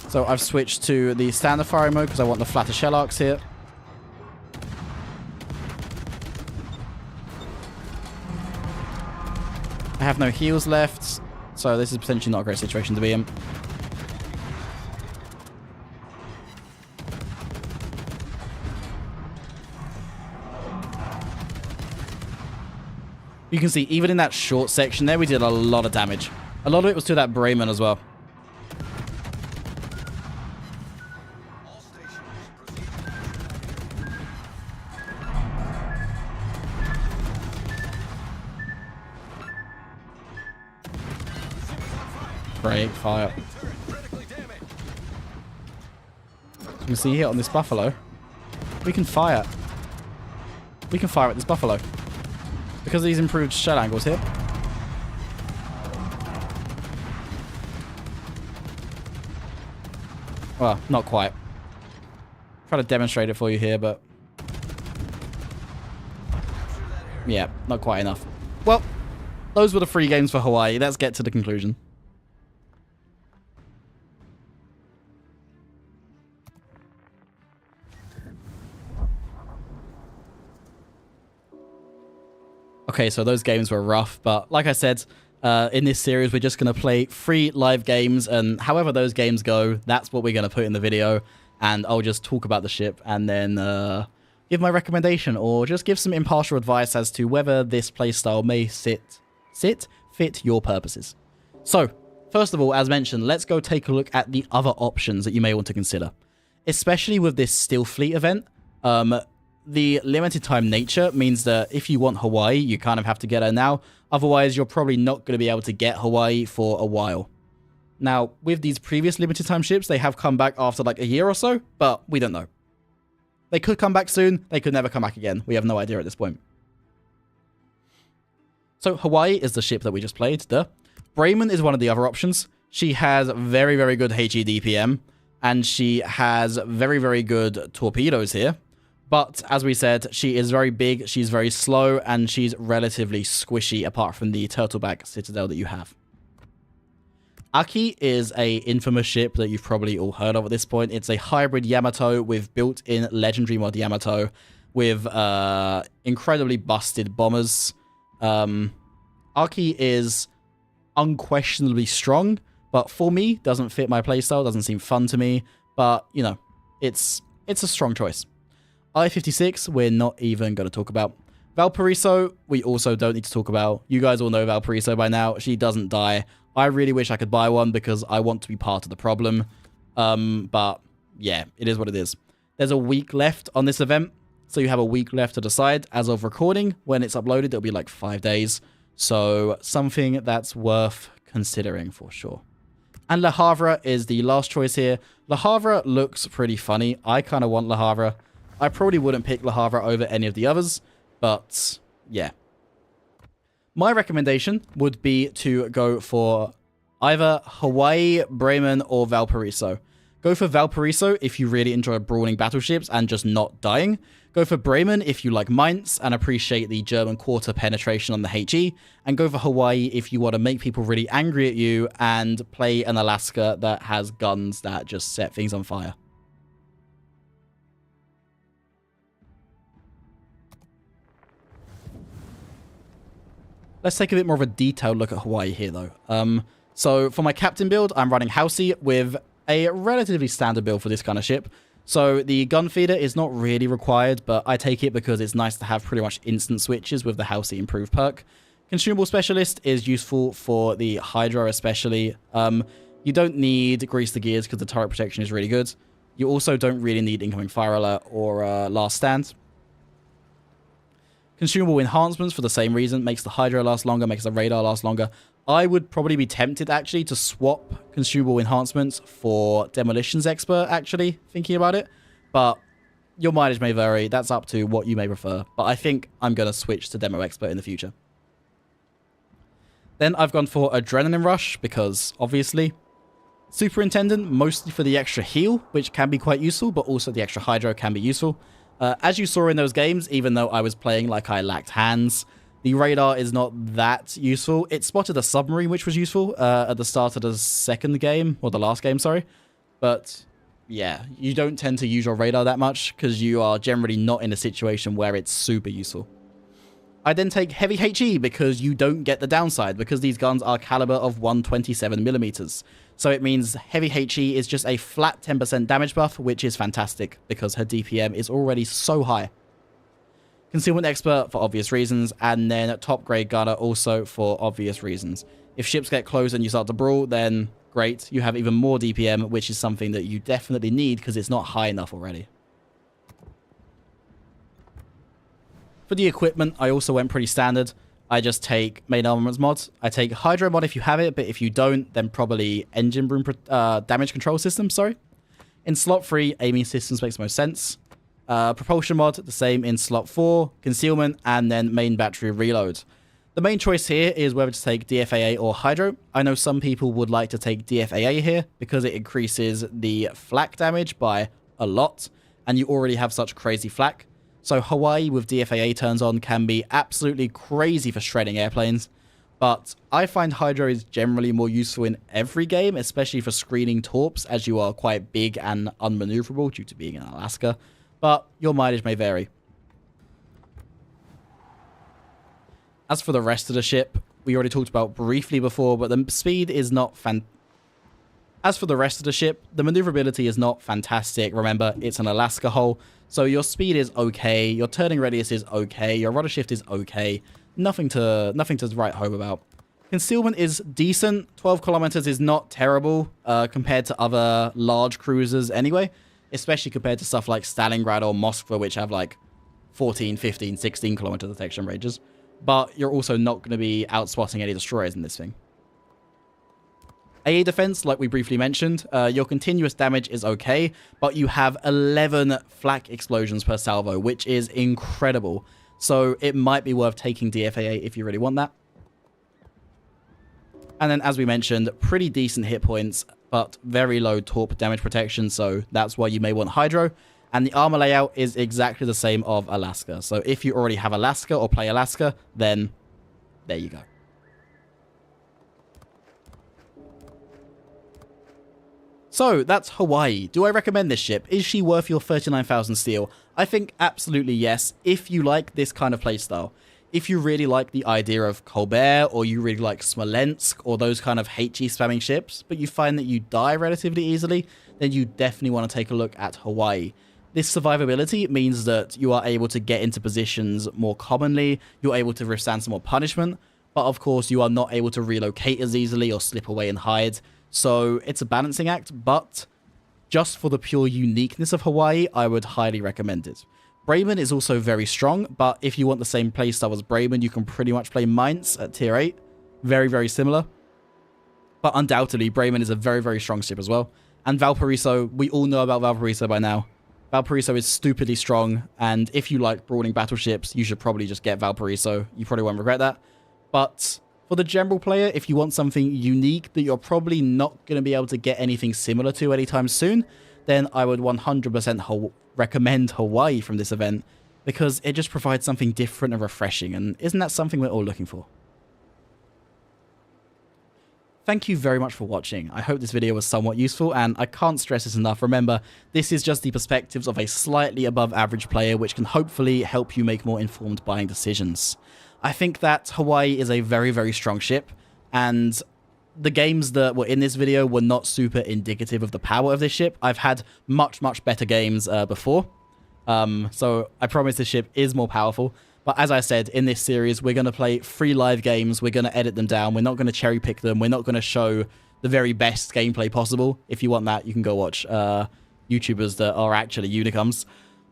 So I've switched to the standard firing mode because I want the flatter shell arcs here. I have no heals left, so this is potentially not a great situation to be in. You can see even in that short section there, we did a lot of damage. A lot of it was to that Bremen as well. All stations proceed. Ship is on fire. Break, fire. Turret critically damaged. You can see here on this Buffalo, we can fire. We can fire at this Buffalo. Because of these improved shell angles here. Well, not quite. Try to demonstrate it for you here, but... yeah, not quite enough. Well, those were the 3 games for Hawaii. Let's get to the conclusion. Okay, so those games were rough, but like I said, in this series, we're just going to play 3 live games, and however those games go, that's what we're going to put in the video, and I'll just talk about the ship, and then give my recommendation, or just give some impartial advice as to whether this playstyle may fit your purposes. So, first of all, as mentioned, let's go take a look at the other options that you may want to consider. Especially with this Still Fleet event, the limited time nature means that if you want Hawaii, you kind of have to get her now. Otherwise, you're probably not going to be able to get Hawaii for a while. Now, with these previous limited time ships, they have come back after like a year or so, but we don't know. They could come back soon. They could never come back again. We have no idea at this point. So Hawaii is the ship that we just played. Bremen is one of the other options. She has very, very good HE DPM, and she has very, very good torpedoes here. But, as we said, she is very big, she's very slow, and she's relatively squishy apart from the turtleback citadel that you have. Aki is a infamous ship that you've probably all heard of at this point. It's a hybrid Yamato with built-in legendary mod Yamato with incredibly busted bombers. Aki is unquestionably strong, but for me, doesn't fit my playstyle, doesn't seem fun to me. But, you know, it's a strong choice. I-56, we're not even going to talk about. Valparaiso, we also don't need to talk about. You guys all know Valparaiso by now. She doesn't die. I really wish I could buy one because I want to be part of the problem. But, yeah, it is what it is. There's a week left on this event, so you have a week left to decide. As of recording, when it's uploaded, it'll be like 5 days. So, something that's worth considering for sure. And Le Havre is the last choice here. Le Havre looks pretty funny. I kind of want Le Havre. I probably wouldn't pick Le Havre over any of the others, but yeah. My recommendation would be to go for either Hawaii, Bremen, or Valparaiso. Go for Valparaiso if you really enjoy brawling battleships and just not dying. Go for Bremen if you like Mainz and appreciate the German quarter penetration on the HE. And go for Hawaii if you want to make people really angry at you and play an Alaska that has guns that just set things on fire. Let's take a bit more of a detailed look at Hawaii here, though. So for my captain build, I'm running Housey with a relatively standard build for this kind of ship. So the gun feeder is not really required, but I take it because it's nice to have pretty much instant switches with the Housey improved perk. Consumable specialist is useful for the Hydra especially. You don't need grease the gears because the turret protection is really good. You also don't really need incoming fire alert or last stand. Consumable enhancements for the same reason. Makes the Hydra last longer, makes the radar last longer. I would probably be tempted, actually, to swap consumable enhancements for Demolitions Expert, actually, thinking about it. But your mileage may vary. That's up to what you may prefer. But I think I'm going to switch to Demo Expert in the future. Then I've gone for Adrenaline Rush, because, obviously, Superintendent, mostly for the extra heal, which can be quite useful, but also the extra Hydro can be useful. As you saw in those games, even though I was playing like I lacked hands, the radar is not that useful. It spotted a submarine, which was useful at the start of the second game, or the last game, sorry. But, yeah, you don't tend to use your radar that much, because you are generally not in a situation where it's super useful. I then take Heavy HE, because you don't get the downside, because these guns are caliber of 127mm. So it means Heavy HE is just a flat 10% damage buff, which is fantastic, because her DPM is already so high. Concealment Expert for obvious reasons, and then Top Grade Gunner also for obvious reasons. If ships get close and you start to brawl, then great, you have even more DPM, which is something that you definitely need because it's not high enough already. For the equipment, I also went pretty standard. I just take main armaments mod. I take Hydro mod if you have it, but if you don't, then probably engine room damage control system, sorry. In slot 3, aiming systems makes most sense. Propulsion mod, the same in slot 4, concealment, and then main battery reload. The main choice here is whether to take DFAA or Hydro. I know some people would like to take DFAA here because it increases the flak damage by a lot, and you already have such crazy flak. So Hawaii with DFAA turns on can be absolutely crazy for shredding airplanes, but I find Hydro is generally more useful in every game, especially for screening torps, as you are quite big and unmaneuverable due to being in Alaska, but your mileage may vary. As for the rest of the ship, we already talked about briefly before, but the speed is not As for the rest of the ship, the maneuverability is not fantastic. Remember, it's an Alaska hull, so your speed is okay, your turning radius is okay, your rudder shift is okay. Nothing to write home about. Concealment is decent. 12 kilometers is not terrible compared to other large cruisers anyway, especially compared to stuff like Stalingrad or Moskva, which have like 14, 15, 16 kilometer detection ranges. But you're also not going to be outspotting any destroyers in this thing. AA defense, like we briefly mentioned, your continuous damage is okay, but you have 11 flak explosions per salvo, which is incredible. So it might be worth taking DFAA if you really want that. And then, as we mentioned, pretty decent hit points, but very low torp damage protection, so that's why you may want Hydro. And the armor layout is exactly the same of Alaska. So if you already have Alaska or play Alaska, then there you go. So, that's Hawaii. Do I recommend this ship? Is she worth your 39,000 steel? I think absolutely yes, if you like this kind of playstyle. If you really like the idea of Colbert, or you really like Smolensk, or those kind of HE spamming ships, but you find that you die relatively easily, then you definitely want to take a look at Hawaii. This survivability means that you are able to get into positions more commonly, you're able to withstand some more punishment, but of course you are not able to relocate as easily or slip away and hide. So it's a balancing act, but just for the pure uniqueness of Hawaii, I would highly recommend it. Bremen is also very strong, but if you want the same playstyle as Bremen, you can pretty much play Mainz at tier 8. Very, very similar. But undoubtedly, Bremen is a very, very strong ship as well. And Valparaiso, we all know about Valparaiso by now. Valparaiso is stupidly strong, and if you like brawling battleships, you should probably just get Valparaiso. You probably won't regret that. But for the general player, if you want something unique that you're probably not going to be able to get anything similar to anytime soon, then I would 100% recommend Hawaii from this event, because it just provides something different and refreshing, and isn't that something we're all looking for? Thank you very much for watching. I hope this video was somewhat useful, and I can't stress this enough. Remember, this is just the perspectives of a slightly above average player, which can hopefully help you make more informed buying decisions. I think that Hawaii is a very, very strong ship, and the games that were in this video were not super indicative of the power of this ship. I've had much, much better games before, so I promise this ship is more powerful. But as I said, in this series, we're going to play 3 live games, we're going to edit them down, we're not going to cherry pick them, we're not going to show the very best gameplay possible. If you want that, you can go watch YouTubers that are actually unicums.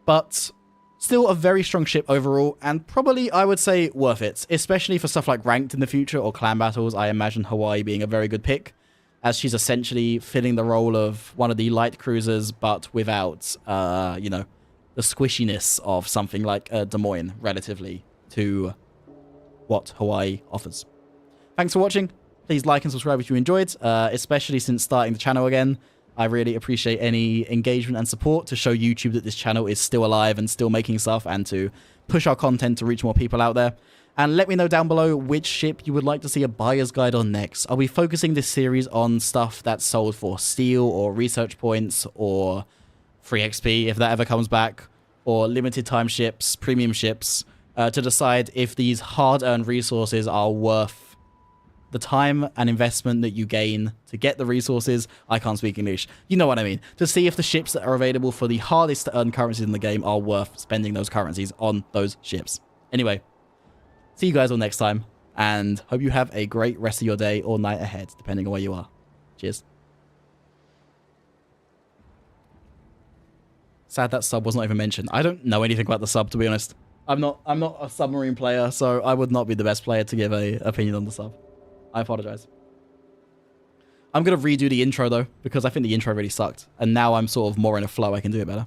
But still a very strong ship overall, and probably, I would say, worth it. Especially for stuff like Ranked in the future or clan battles, I imagine Hawaii being a very good pick, as she's essentially filling the role of one of the light cruisers, but without, you know, the squishiness of something like Des Moines, relatively to what Hawaii offers. Thanks for watching. Please like and subscribe if you enjoyed, especially since starting the channel again. I really appreciate any engagement and support to show YouTube that this channel is still alive and still making stuff, and to push our content to reach more people out there. And let me know down below which ship you would like to see a buyer's guide on next. Are we focusing this series on stuff that's sold for steel or research points or free XP, if that ever comes back, or limited time ships, premium ships, to decide if these hard-earned resources are worth the time and investment that you gain to get the resources, I can't speak English, you know what I mean, to see if the ships that are available for the hardest to earn currencies in the game are worth spending those currencies on those ships. Anyway, see you guys all next time, and hope you have a great rest of your day or night ahead, depending on where you are. Cheers. Sad that sub was not even mentioned. I don't know anything about the sub, to be honest. I'm not a submarine player, so I would not be the best player to give a opinion on the sub. I apologize. I'm going to redo the intro, though, because I think the intro really sucked. And now I'm sort of more in a flow. I can do it better.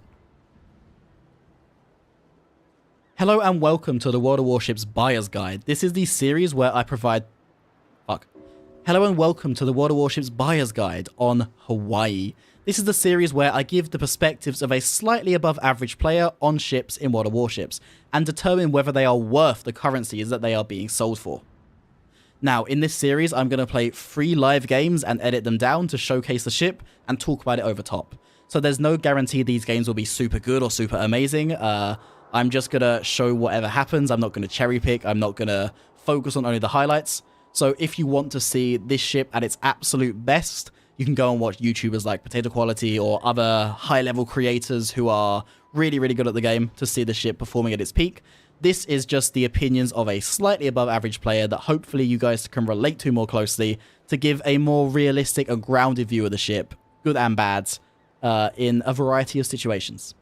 Hello and welcome to the World of Warships Buyer's Guide. This is the series where I provide... Fuck. Hello and welcome to the World of Warships Buyer's Guide on Hawaii. This is the series where I give the perspectives of a slightly above average player on ships in World of Warships and determine whether they are worth the currencies that they are being sold for. Now, in this series, I'm going to play 3 live games and edit them down to showcase the ship and talk about it over top. So there's no guarantee these games will be super good or super amazing. I'm just going to show whatever happens. I'm not going to cherry pick. I'm not going to focus on only the highlights. So if you want to see this ship at its absolute best, you can go and watch YouTubers like Potato Quality or other high-level creators who are really, really good at the game to see the ship performing at its peak. This is just the opinions of a slightly above average player that hopefully you guys can relate to more closely to give a more realistic and grounded view of the ship, good and bad, in a variety of situations.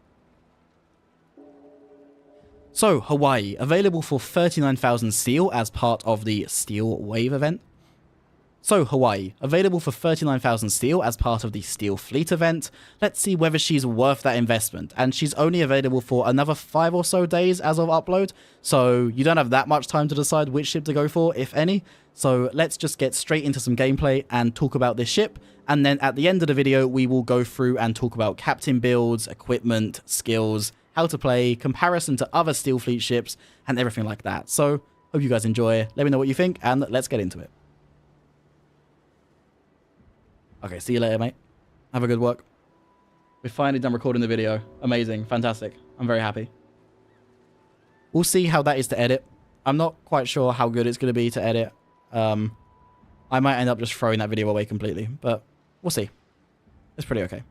So, Hawaii, available for 39,000 steel as part of the Steel Wave event. So, Hawaii, available for 39,000 steel as part of the Steel Fleet event. Let's see whether she's worth that investment. And she's only available for another 5 or so days as of upload, so you don't have that much time to decide which ship to go for, if any. So let's just get straight into some gameplay and talk about this ship. And then at the end of the video, we will go through and talk about captain builds, equipment, skills, how to play, comparison to other Steel Fleet ships, and everything like that. So, hope you guys enjoy. Let me know what you think, and let's get into it. Okay, see you later, mate. Have a good work. We're finally done recording the video. Amazing. Fantastic. I'm very happy. We'll see how that is to edit. I'm not quite sure how good it's going to be to edit. I might end up just throwing that video away completely, but we'll see. It's pretty okay.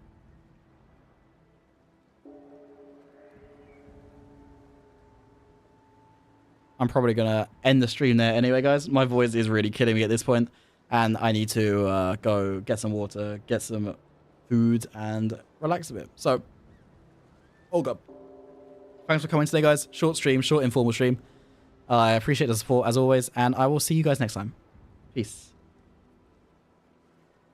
I'm probably going to end the stream there anyway, guys. My voice is really killing me at this point. And I need to go get some water, get some food, and relax a bit. So, all good. Thanks for coming today, guys. Short stream, short informal stream. I appreciate the support as always, and I will see you guys next time. Peace.